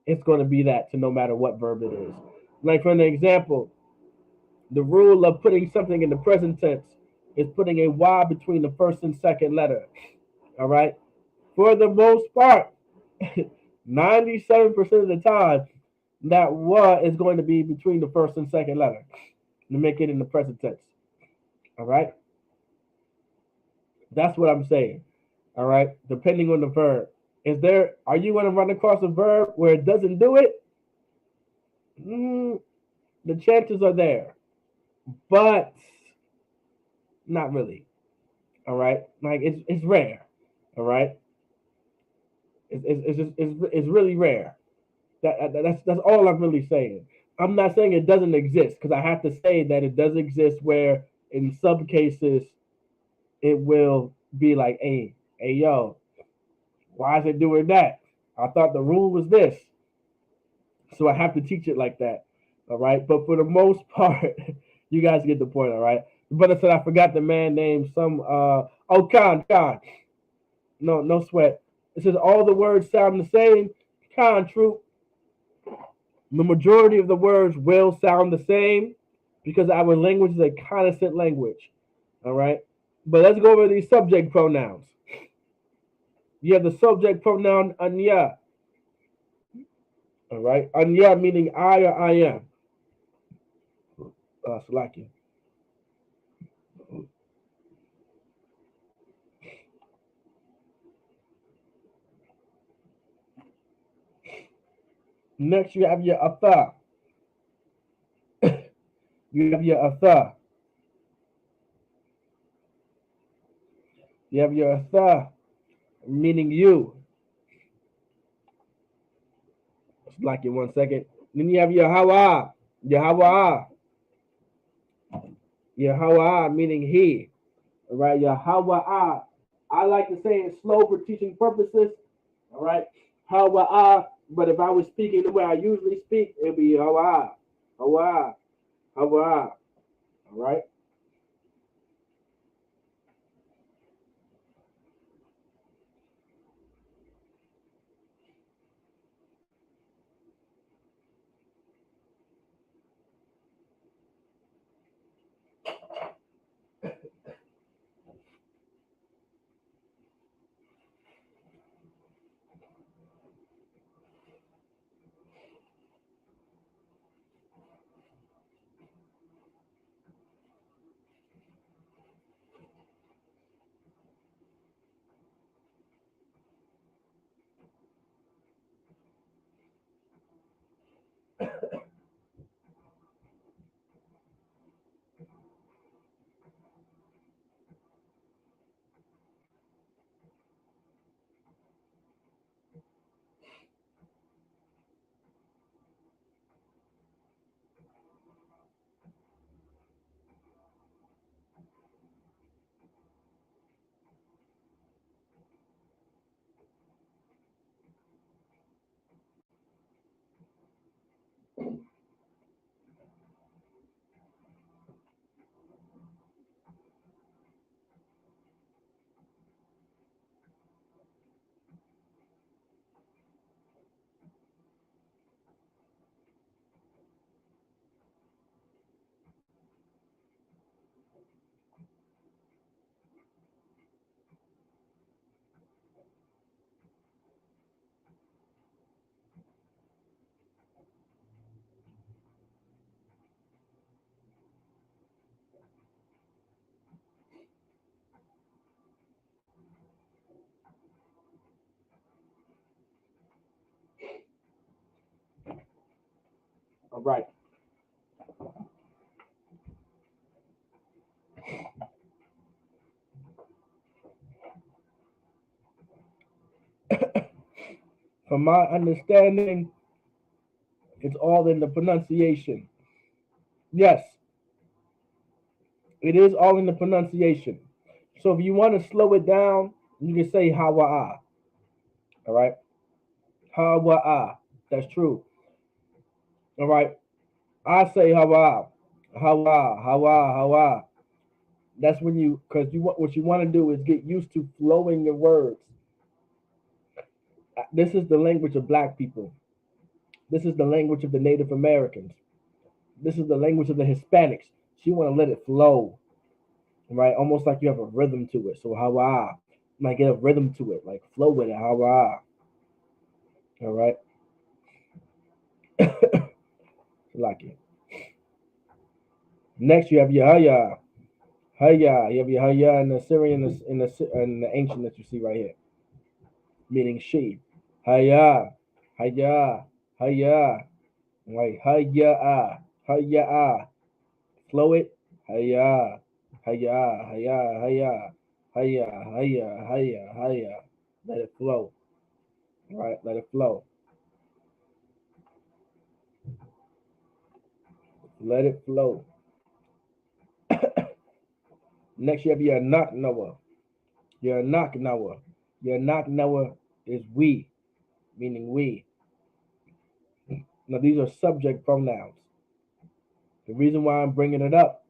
S1: it's going to be that to no matter what verb it is. Like for an example, the rule of putting something in the present tense is putting a Y between the first and second letter. All right. For the most part, 97% of the time, that "wa" is going to be between the first and second letter to make it in the present tense. All right. That's what I'm saying. All right. Depending on the verb. Are you going to run across a verb where it doesn't do it? The chances are there, but not really. All right. Like it's rare. All right. It's really rare. That's all I'm really saying. I'm not saying it doesn't exist because I have to say that it does exist where in some cases it will be like, hey, yo, why is it doing that? I thought the rule was this. So I have to teach it like that. All right. But for the most part, you guys get the point. All right. The brother said I forgot the man name. Khan. No sweat. It says all the words sound the same. Khan, true. The majority of the words will sound the same because our language is a consonant language. All right. But let's go over these subject pronouns. You have the subject pronoun anya. All right. Anya meaning I or I am. Slacking. Next, you have your atha. You have your atha. You have your atha, meaning you. Slacking 1 second. Then you have your hawa. Your hawa. Your hawa, meaning he. All right. Your hawa. I like to say it slow for teaching purposes. All right. Hawa. But if I was speaking the way I usually speak, it'd be hawa. Hawa. Hawa. All right. All right. From my understanding, it's all in the pronunciation. Yes, It is all in the pronunciation. So if you want to slow it down, you can say hawa'a. All right, hawa'a. That's true. All right, I say hawa'a, hawa'a, hawa'a, hawa'a. That's when you, because you what you want to do is get used to flowing your words. This is the language of black people. This is the language of the Native Americans. This is the language of the Hispanics. So you want to let it flow, right? Almost like you have a rhythm to it. So hawa, like get a rhythm to it, like flow with it. Hawa, all right. Like it. Next, you have Yahya. Haya. You have Yahya in the Syrian, in the ancient that you see right here, meaning she. Haya, Haya, Haya. Right. Haya, Haya. Flow it. Haya, Haya, Haya, Haya, Haya, Haya, Haya, Haya. Let it flow. Right. Let it flow. Let it flow. Next, you have your knock Noah. Your knock Noah. Your knock Noah is we, meaning we. Now, these are subject pronouns. The reason why I'm bringing it up,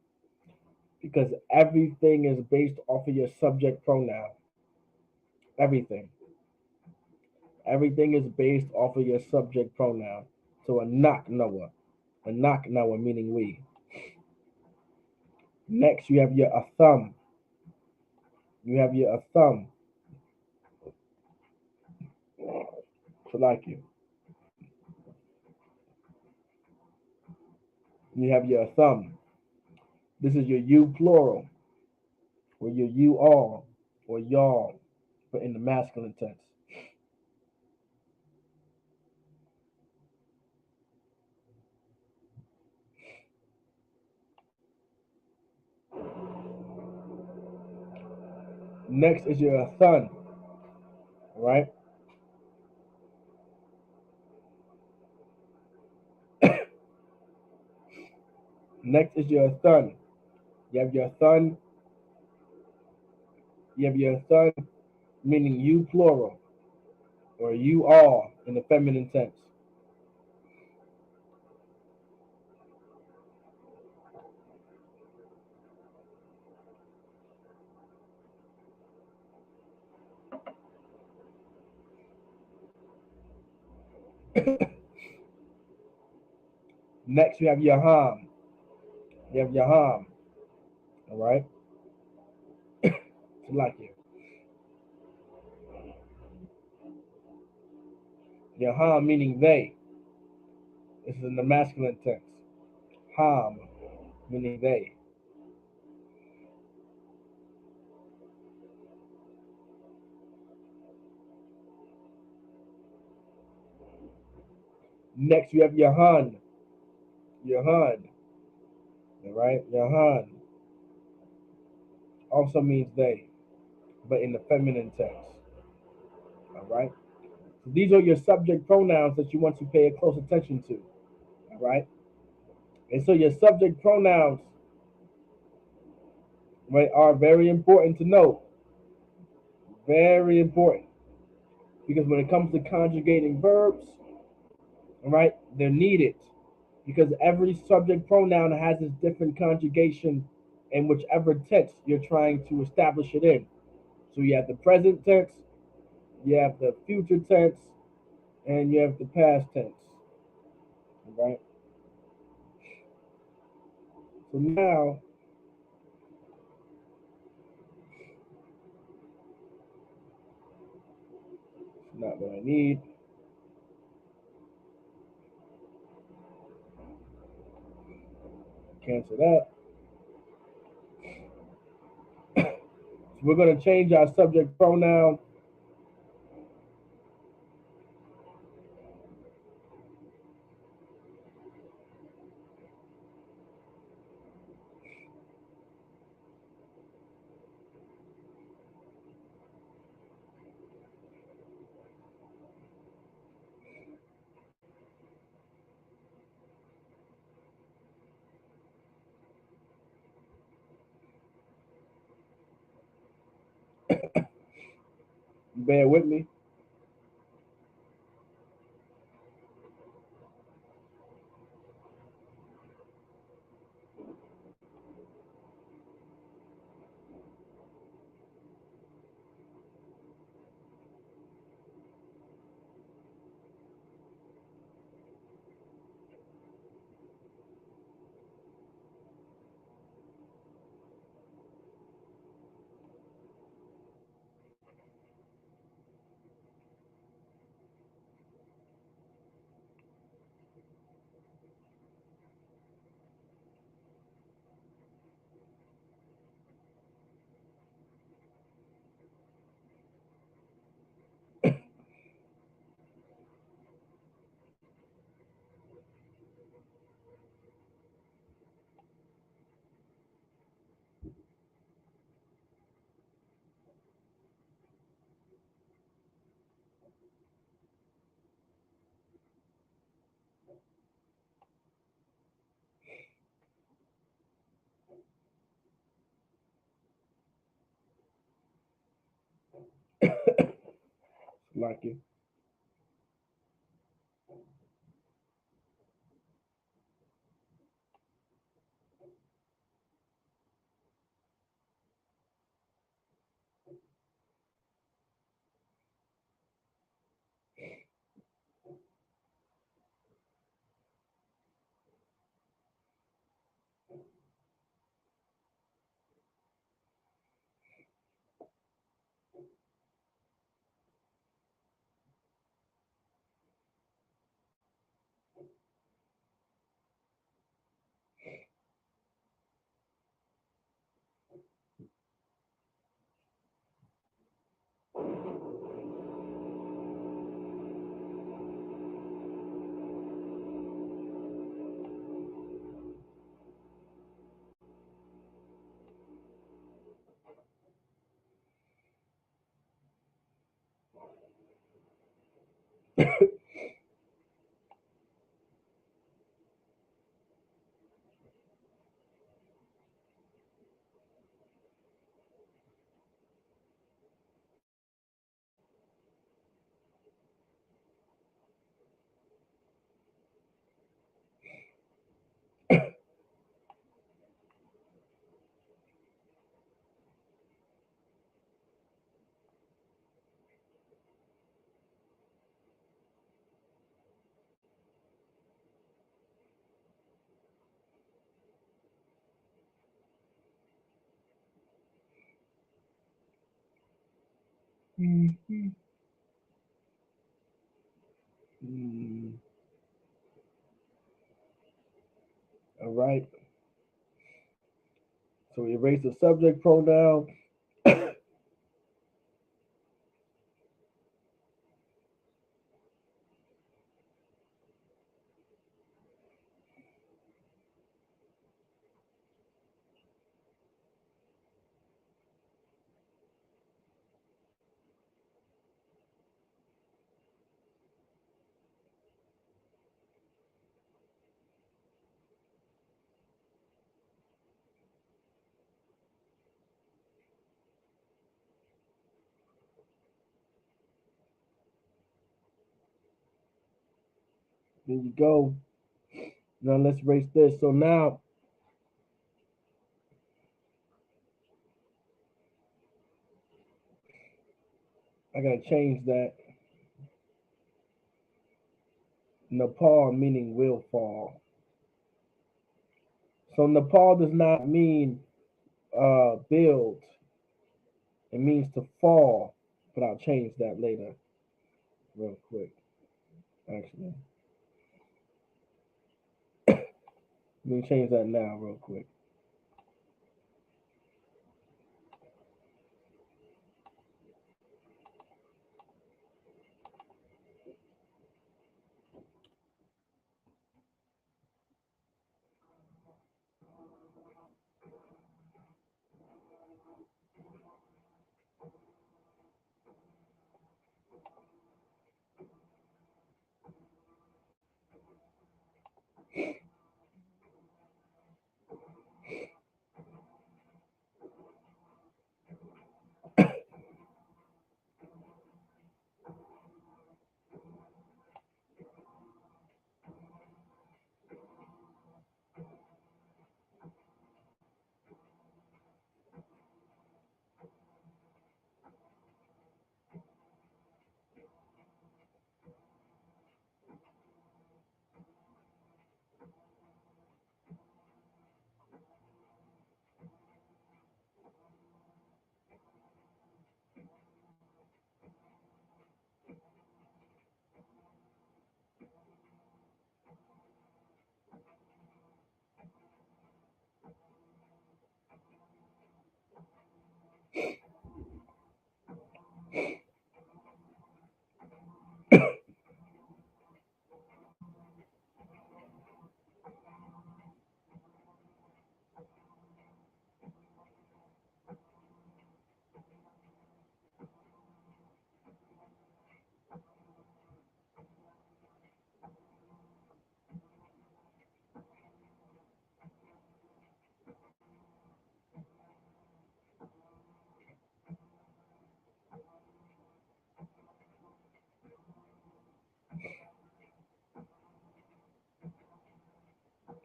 S1: because everything is based off of your subject pronoun. Everything. Everything is based off of your subject pronoun. So a knock Noah. A knock Noah, meaning we. Next, you have your a thumb. You have your a thumb. So like you. You have your thumb. This is your you plural, or your you all, or y'all, but in the masculine tense. Next is your thun, right? Next is your thun. You have your thun. You have your thun, meaning you plural, or you all in the feminine tense. Next, you have your ham. You have your ham, all right? So like you. Your ham meaning they. This is in the masculine tense. Ham meaning they. Next, you have your hun. Your hun, all right? Your hun also means they, but in the feminine tense, all right? So these are your subject pronouns that you want to pay close attention to, all right? And so your subject pronouns, right, are very important to know. Very important. Because when it comes to conjugating verbs, all right, they're needed. Because every subject pronoun has its different conjugation in whichever tense you're trying to establish it in. So you have the present tense, you have the future tense, and you have the past tense. All right. So now, it's not what I need. Cancel that. So we're going to change our subject pronoun. Bear with me. Like you. Mhm. Mm, all right. So we erase the subject pronoun. There you go. Now let's erase this. So now I gotta change that. Nepal meaning will fall. So Nepal does not mean build. It means to fall. But I'll change that later, real quick. Actually, let me change that now, real quick.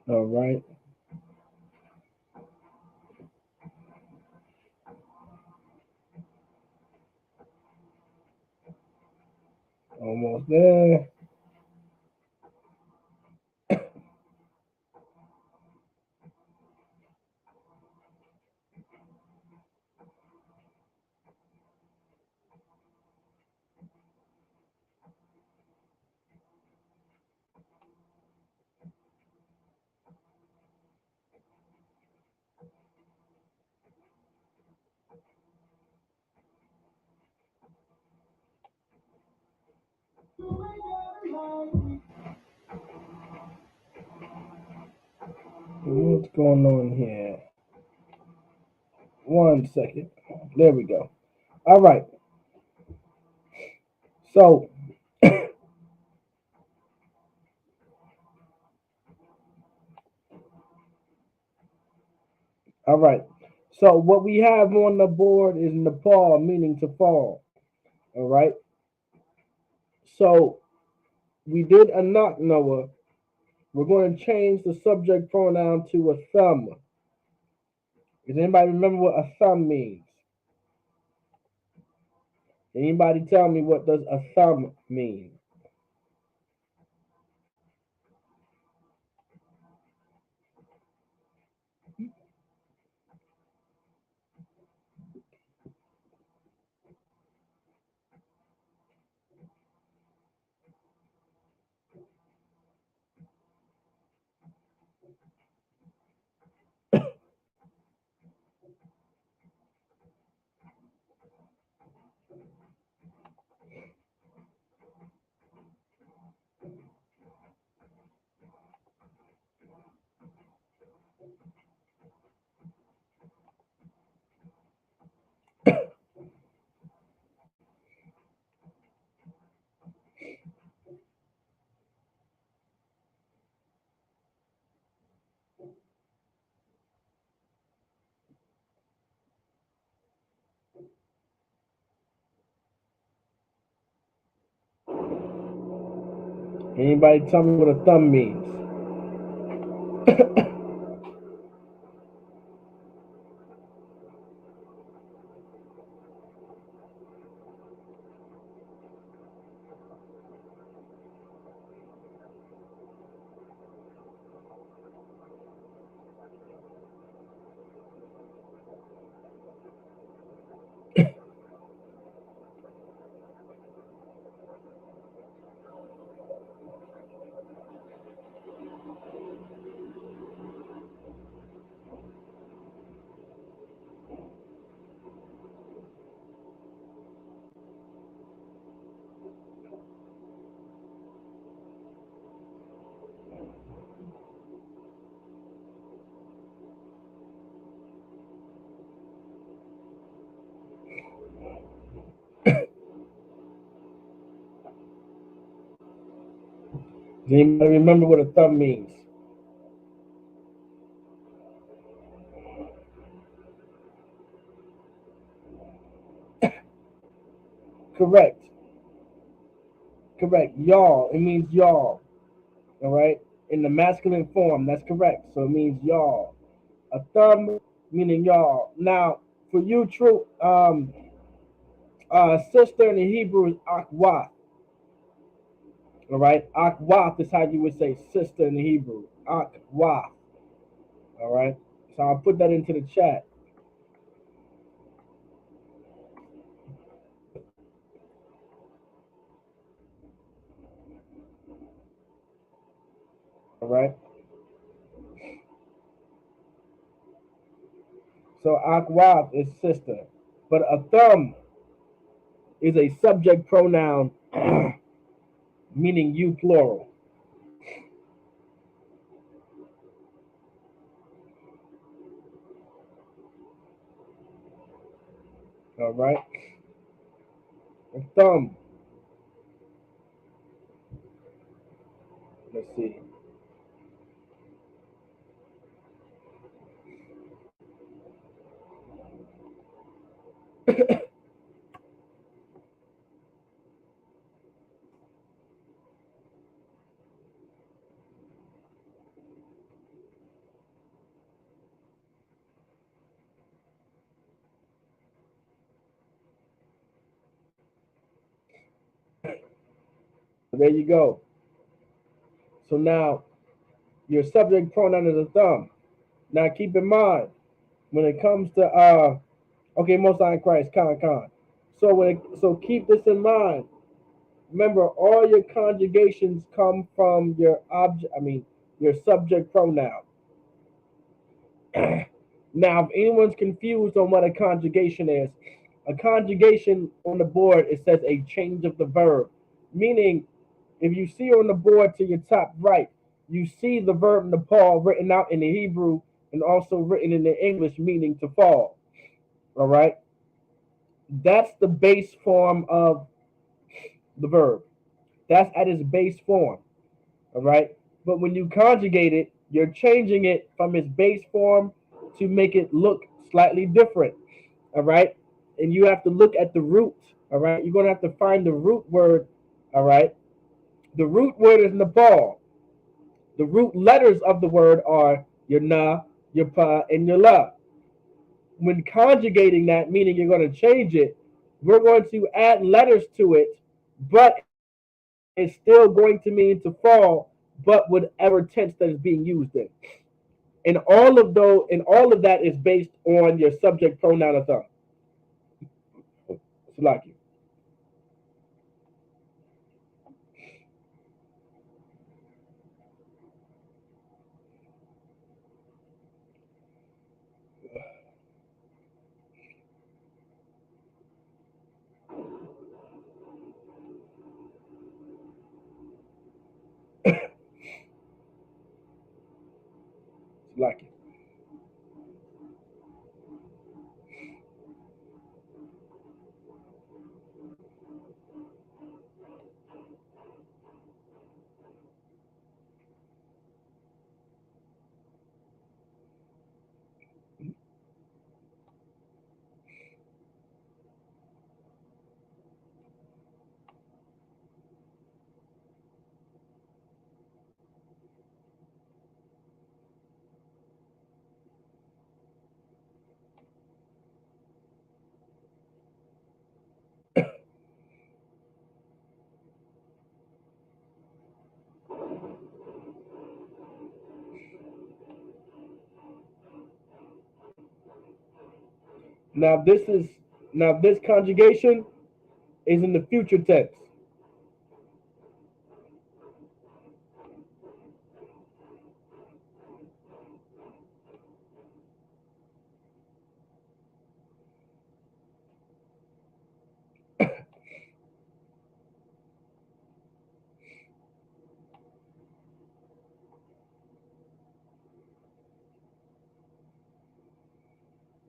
S1: All right. Almost there. What's going on here? 1 second. There we go. All right. So, all right. So what we have on the board is Nepal, meaning to fall. All right. So we did a knock Noah. We're going to change the subject pronoun to a thumb. Does anybody remember what a thumb means? Anybody tell me what does a thumb mean? Anybody tell me what a thumb means? Does anybody remember what a thumb means? Correct. Correct. Y'all. It means y'all. All right. In the masculine form. That's correct. So it means y'all. A thumb meaning y'all. Now, for you, true, sister in the Hebrew is akwath. All right. Akwath is how you would say sister in the Hebrew. Akwath. All right. So I'll put that into the chat. All right. So akwath is sister, but a thumb is a subject pronoun meaning you plural. All right. A thumb. Let's see. There you go. So now your subject pronoun is a thumb. Now keep in mind when it comes to okay, Most High in Christ, con. So keep this in mind. Remember, all your conjugations come from your object. I mean, your subject pronoun. Now, if anyone's confused on what a conjugation is, a conjugation on the board, it says a change of the verb, meaning if you see on the board to your top right, you see the verb Nepal written out in the Hebrew and also written in the English, meaning to fall. All right, that's the base form of the verb. That's at its base form. All right, but when you conjugate it, you're changing it from its base form to make it look slightly different. All right, and you have to look at the root. All right, you're gonna have to find the root word. All right, the root word is Nepal. The root letters of the word are your na, your pa, and your la. When conjugating that, meaning you're going to change it, we're going to add letters to it, but it's still going to mean to fall, but whatever tense that is being used in. And all of that is based on your subject pronoun of thumb. Salaki. Salaki. Now this conjugation is in the future tense.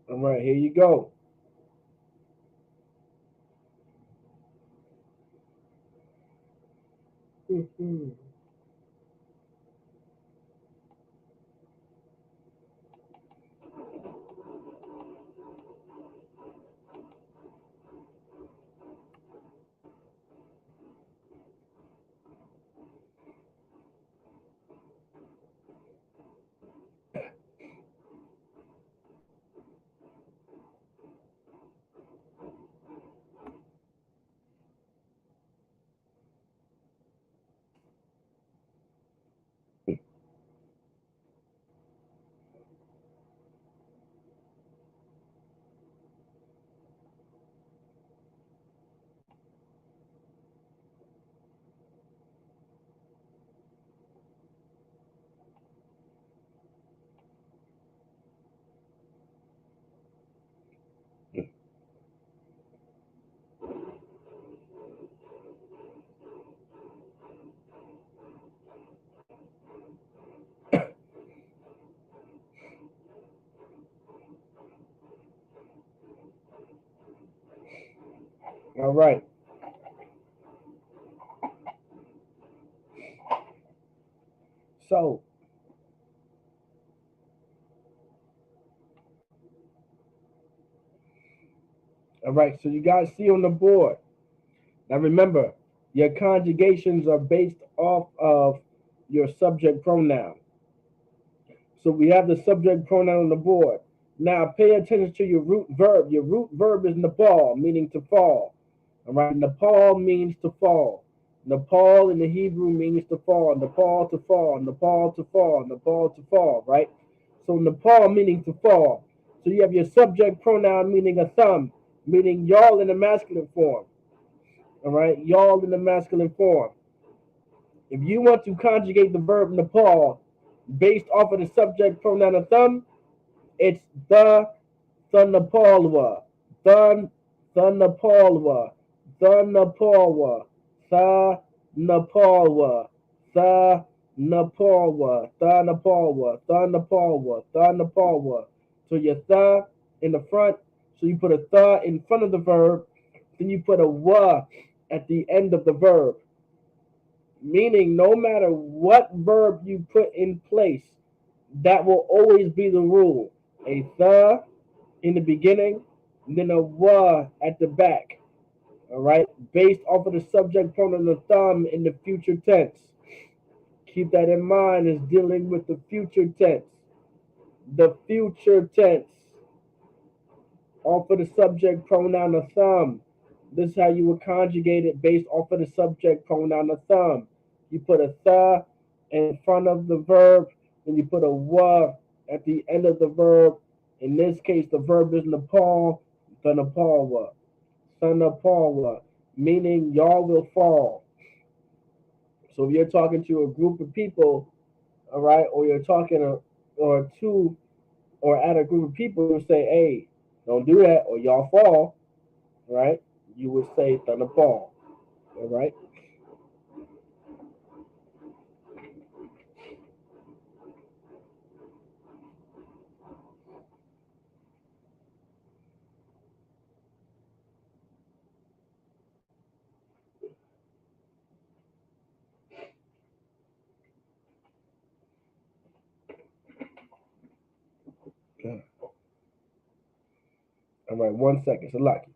S1: All right, here you go. Mhm. All right. So, all right. So you guys see on the board. Now remember, your conjugations are based off of your subject pronoun. So we have the subject pronoun on the board. Now pay attention to your root verb. Your root verb is Nepal, meaning to fall. All right. Nepal means to fall. Nepal in the Hebrew means to fall, Nepal to fall, Nepal to fall, Nepal to fall, right? So Nepal meaning to fall. So you have your subject pronoun meaning a thumb, meaning y'all in the masculine form. All right, y'all in the masculine form. If you want to conjugate the verb Nepal based off of the subject pronoun of thumb, it's the Nepalwa, the Nepalwa, the Nepalwa, the Nepalwa, the Nepalwa, the Nepalwa, the Nepalwa, the Nepalwa. So your the in the front, so you put a the in front of the verb, then you put a wa at the end of the verb, meaning no matter what verb you put in place, that will always be the rule. A the in the beginning, and then a wa at the back. All right, based off of the subject pronoun of thumb in the future tense. Keep that in mind as dealing with the future tense. The future tense off of the subject pronoun of thumb. This is how you would conjugate it based off of the subject pronoun of thumb. You put a the in front of the verb, then you put a wa at the end of the verb. In this case, the verb is Nepal, the Nepalwa, the Nepalwa, meaning y'all will fall. So if you're talking to a group of people, all right, or you're talking or to or at a group of people, you say, hey, don't do that or y'all fall, right? You would say the Nepal, all right? Okay. All right, 1 second. So, lucky.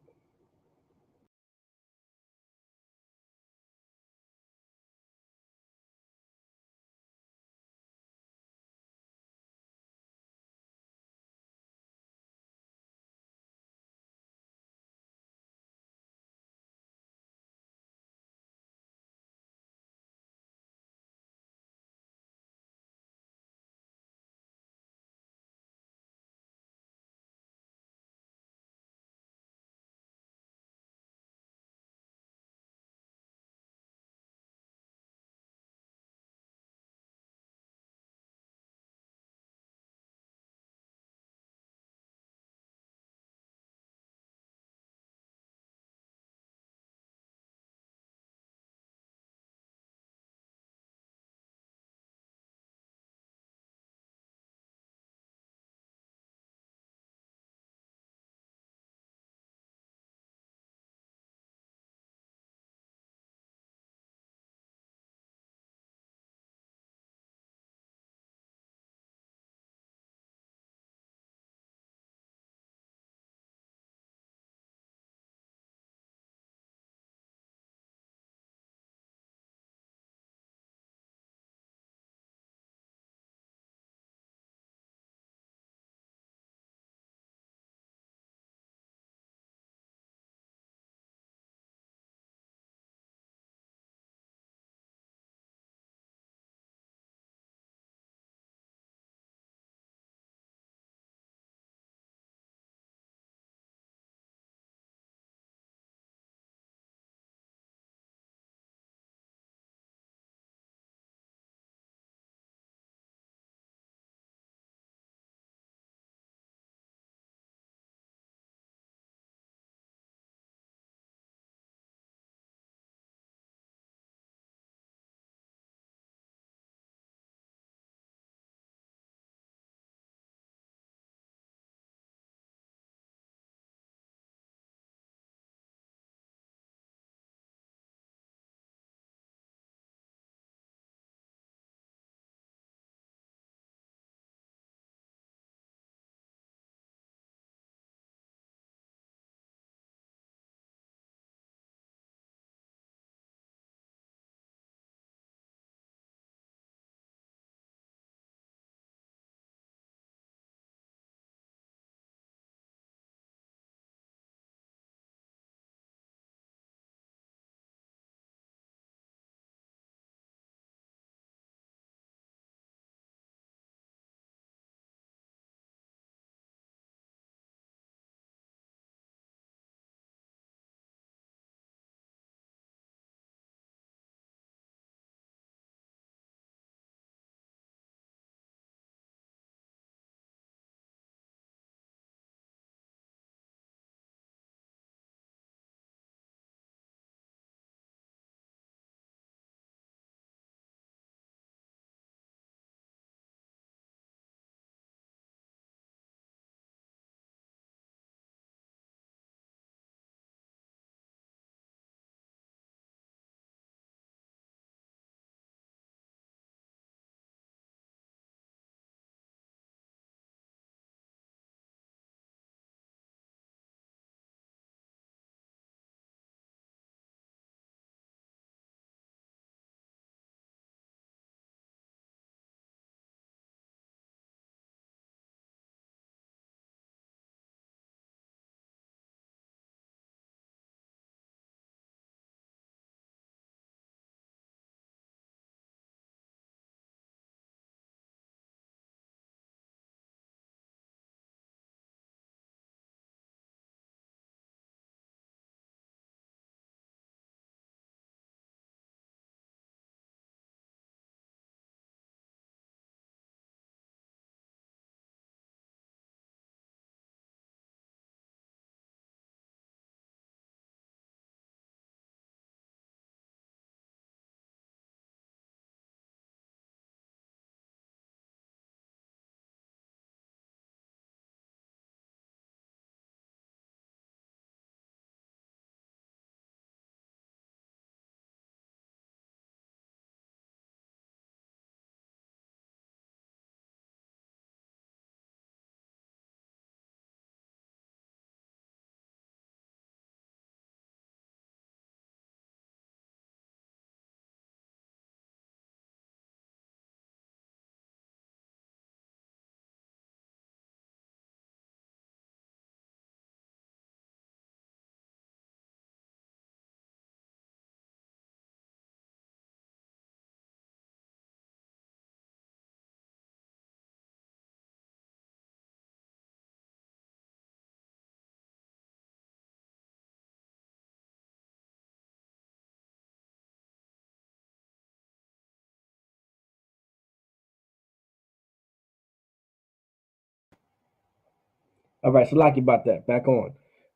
S1: All right, so like you about that. Back on.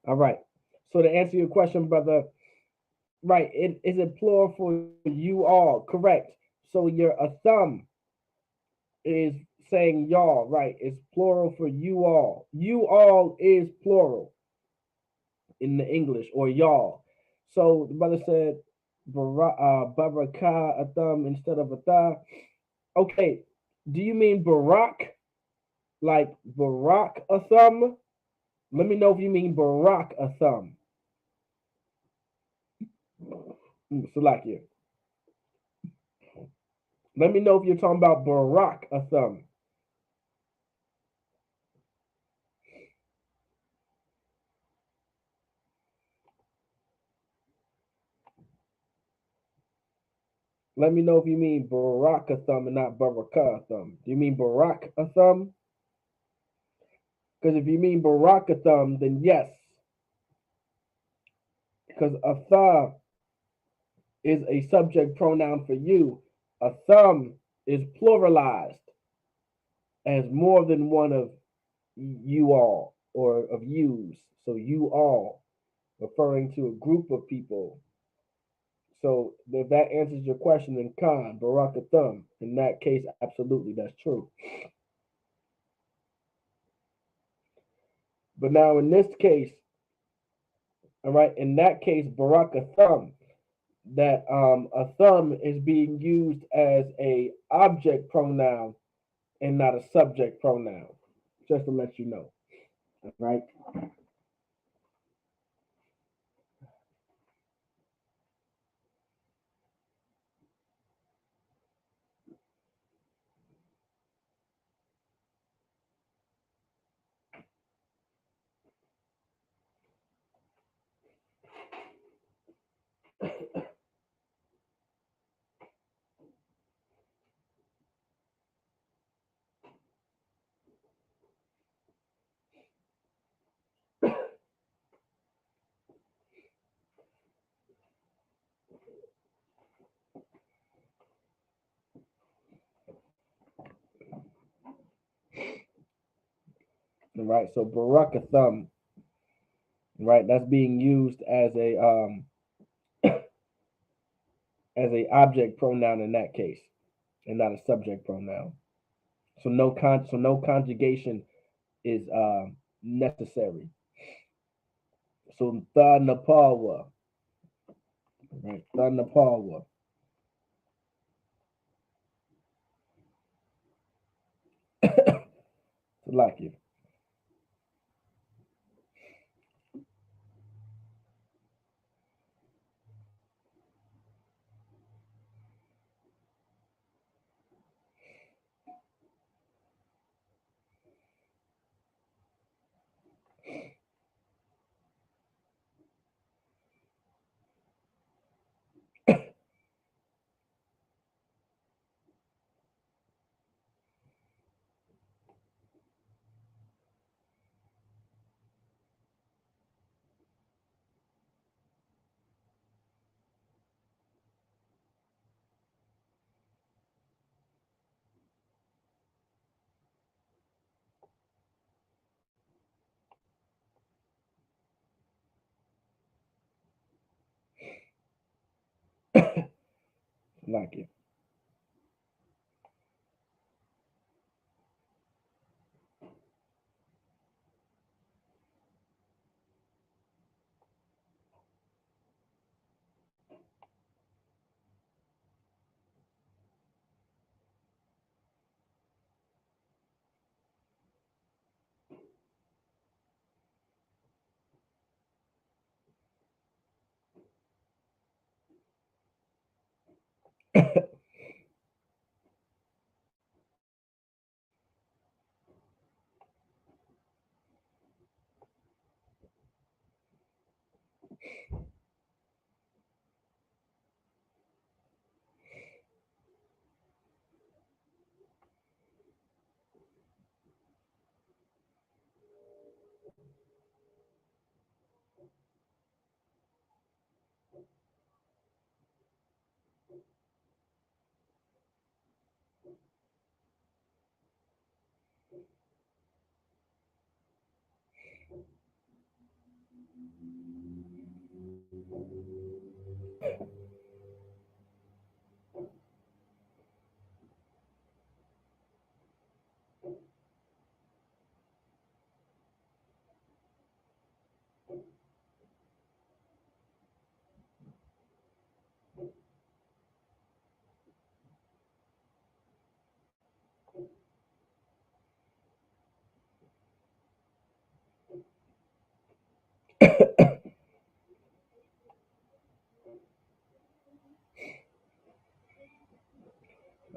S1: All right. So to answer your question, brother, right, it is it plural for you all. Correct. So your a thumb is saying y'all, right? It's plural for you all. You all is plural in the English or y'all. So the brother said baraka a thumb instead of a tha. Okay. Do you mean barak like barak a thumb? Let me know if you mean barak a thumb. Salakia. Let me know if you're talking about barak a thumb. Let me know if you mean barak a thumb and not baraka a thumb. Do you mean barak a thumb? Because if you mean barak a thumb, then yes. Because a thumb is a subject pronoun for you. A thumb is pluralized as more than one of you all or of yous. So you all, referring to a group of people. So if that answers your question, then Khan, Baraka Thumb. In that case, absolutely, that's true. But now in this case, all right, in that case, Baraka Thumb, that a thumb is being used as a object pronoun and not a subject pronoun. Just to let you know, right? Right. So Baraka Thumb, right? That's being used as a object pronoun in that case, and not a subject pronoun. So no conjugation is necessary. So the Napawa, right? The Napawa. Like you. Like you.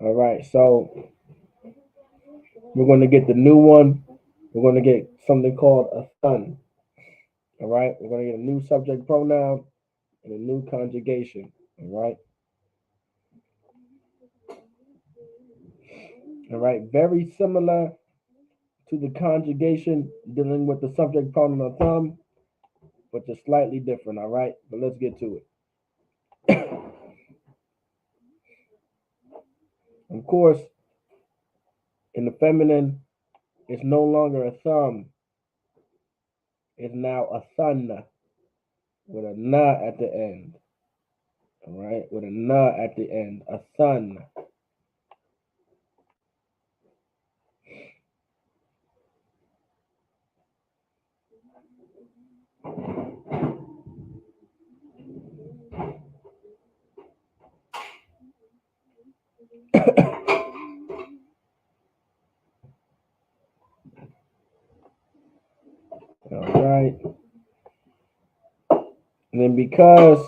S1: All right, so we're going to get the new one. We're going to get something called a son. All right, we're going to get a new subject pronoun and a new conjugation. All right, all right, very similar to the conjugation dealing with the subject pronoun of thumb, but just slightly different. All right, but let's get to it. Of course, in the feminine, it's no longer a thumb. It's now a thun with a na at the end. All right, with a na at the end, a thun. All right, and then because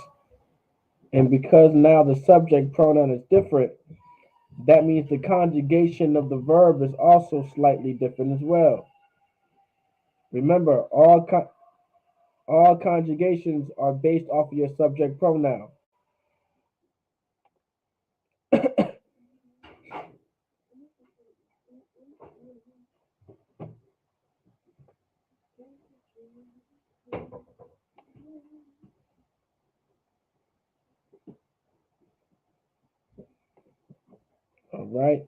S1: now the subject pronoun is different, that means the conjugation of the verb is also slightly different as well. Remember, all conjugations are based off of your subject pronoun. All right,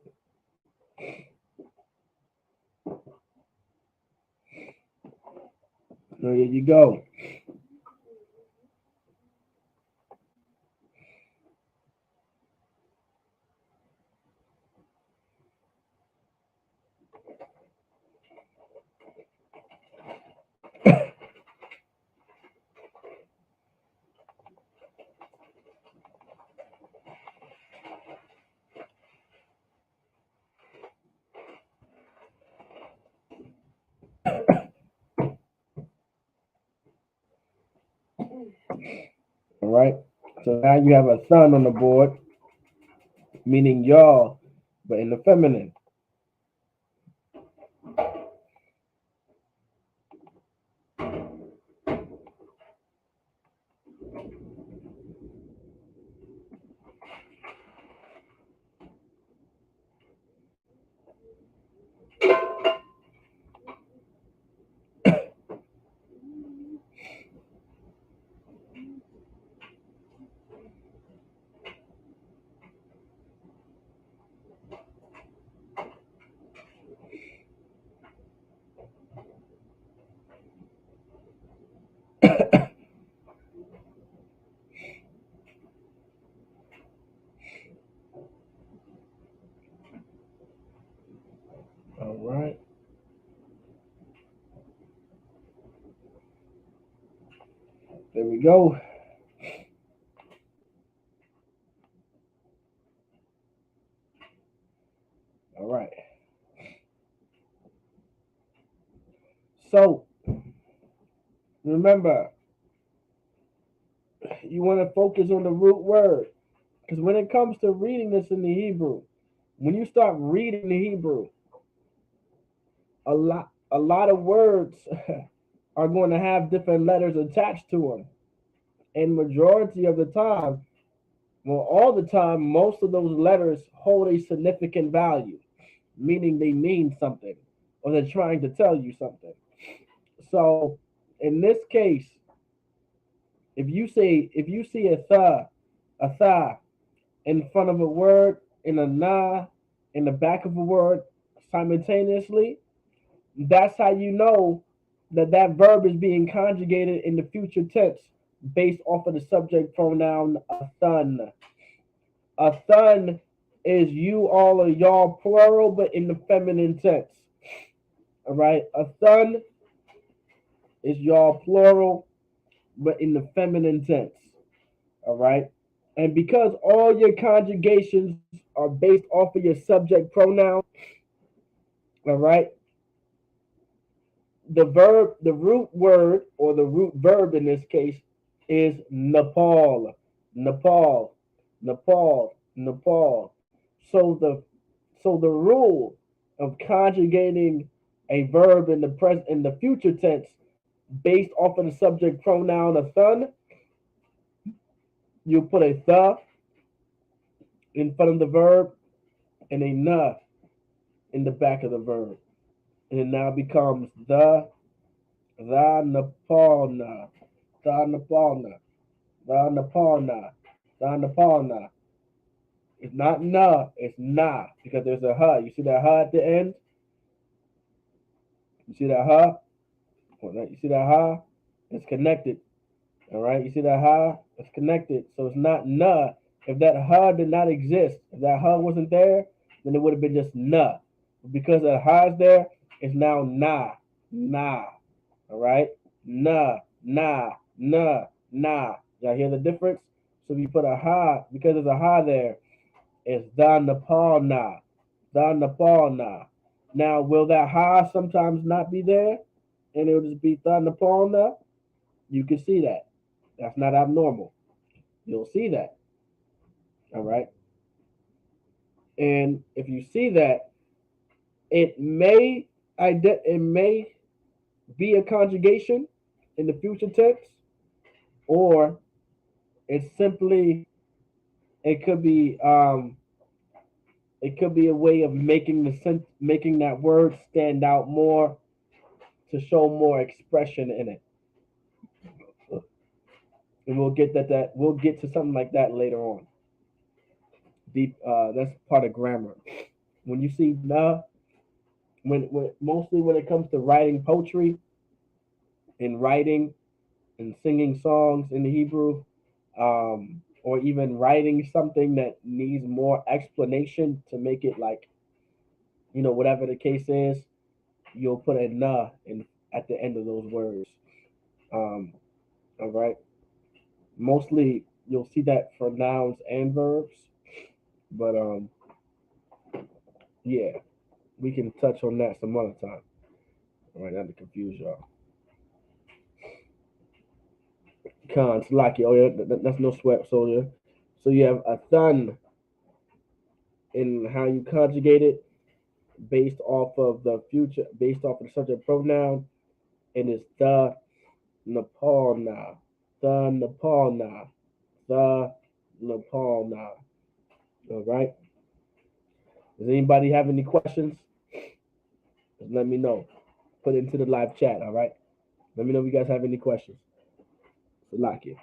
S1: there you go. All right, so now you have a son on the board, meaning y'all, but in the feminine. All right, there we go. All right, so remember, you want to focus on the root word because when it comes to reading this in the Hebrew, when you start reading the Hebrew, a lot of words are going to have different letters attached to them, and majority of the time, well, all the time, most of those letters hold a significant value, meaning they mean something or they're trying to tell you something. So, in this case, if you see a tha in front of a word and a na in the back of a word simultaneously, that's how you know that verb is being conjugated in the future tense based off of the subject pronoun a son. A son is you all or y'all plural, but in the feminine tense. All right, a son is y'all plural, but in the feminine tense. All right, and because all your conjugations are based off of your subject pronoun, all right, the root word or the root verb in this case is Nepal, Nepal, Nepal, Nepal. So the rule of conjugating a verb in the future tense based off of the subject pronoun a son, you put a the in front of the verb and a na in the back of the verb, and it now becomes the Nepalna, the Nepalna, the Nepalna, the Nepalna. It's not na, it's na because there's a ha. You see that ha at the end? You see that ha? You see that ha? It's connected. All right. You see that ha? It's connected. So it's not na. If that ha did not exist, if that ha wasn't there, then it would have been just na. But because that ha is there, it's now na, na. All right. Na, na, na, na. Y'all hear the difference? So if you put a ha, because there's a ha there, it's the Nepal na, the Nepal na. Now, will that ha sometimes not be there, and it'll just be the Nepal na? You can see that. That's not abnormal. You'll see that. All right. And if you see that, it may it may be a conjugation in the future tense, or it's simply it could be um, it could be a way of making that word stand out more to show more expression in it. And we'll get to something like that later on. Deep that's part of grammar. When you see na, when mostly when it comes to writing poetry and writing and singing songs in the Hebrew, or even writing something that needs more explanation to make it like whatever the case is, you'll put a na in at the end of those words. Um, all right. Mostly you'll see that for nouns and verbs, but yeah, we can touch on that some other time. All right, not to confuse y'all. Cons, Laki. Oh yeah, that's no sweat, soldier. So you have a thun in how you conjugate it based off of the future, based off of the subject pronoun, and it's the Nepal now, the Nepal now, the Nepal now. All right. Does anybody have any questions? Just let me know. Put it into the live chat. All right. Let me know if you guys have any questions. So lock it.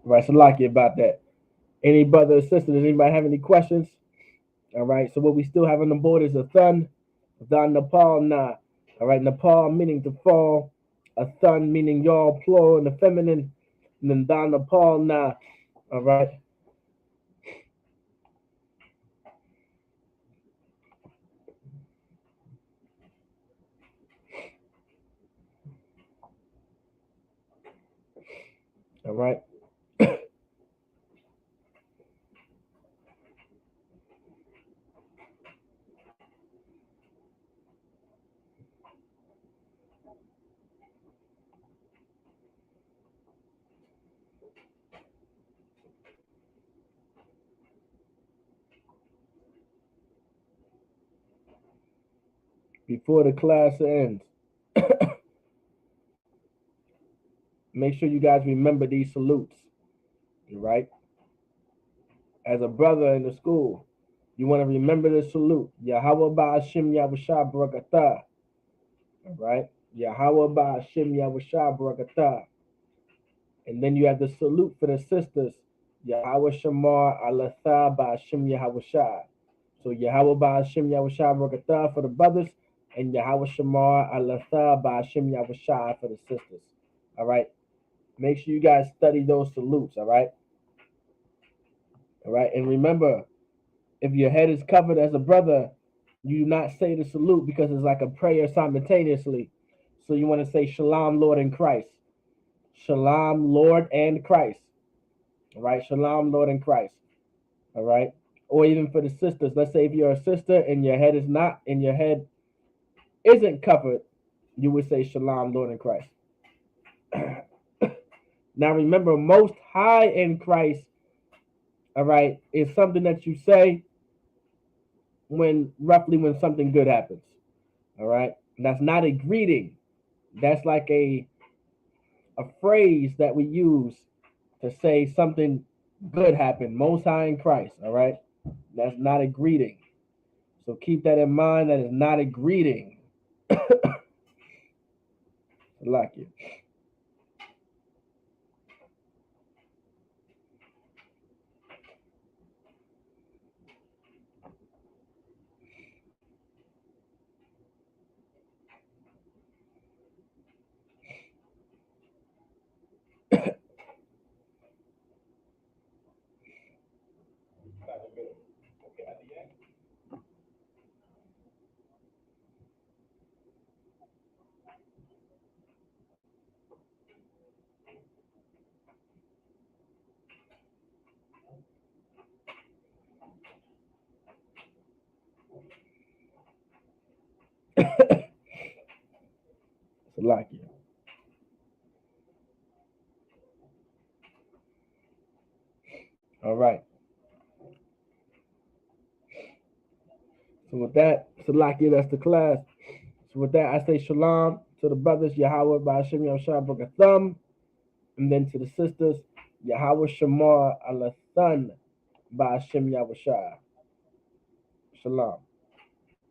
S1: Right, so like you about that. Any brother or sister, does anybody have any questions? All right, so what we still have on the board is a thun, Nepal na. All right, Nepal meaning to fall, a thun meaning y'all, plural in the feminine, and then dan Nepal na. All right, all right. Before the class ends, make sure you guys remember these salutes. All right, as a brother in the school, you want to remember the salute. Yahweh Ba'ashim Yahushua Barakatah. All right, Yahweh Ba'ashim Yahushua Barakatah. And then you have the salute for the sisters. Yahweh Shamar Alatha Ba'ashim Yahushua. So Yahweh Ba'ashim Yahushua Barakatah for the brothers, and Yahweh Shamar Alatha Ba'ashim Yahushua for the sisters. All right. Make sure you guys study those salutes. All right. All right. And remember, if your head is covered as a brother, you do not say the salute because it's like a prayer simultaneously. So you want to say Shalom, Lord and Christ. Shalom, Lord and Christ. All right. Shalom, Lord and Christ. All right. Or even for the sisters, let's say if you're a sister and your head is not, and your head isn't covered, you would say Shalom, Lord in Christ. Now remember, most high in Christ, all right, is something that you say when roughly when something good happens. All right. And that's not a greeting. That's like a phrase that we use to say something good happened. Most high in Christ. All right. That's not a greeting. So keep that in mind. That is not a greeting. I like it. I like it. All right. So with that, Salakia, that's the class. So with that, I say shalom to the brothers, Yahweh Ba'ashim Yahushua B'Gatham, and then to the sisters, Yahweh Shamar Alathan Ba'ashim Yahushua. Shalom.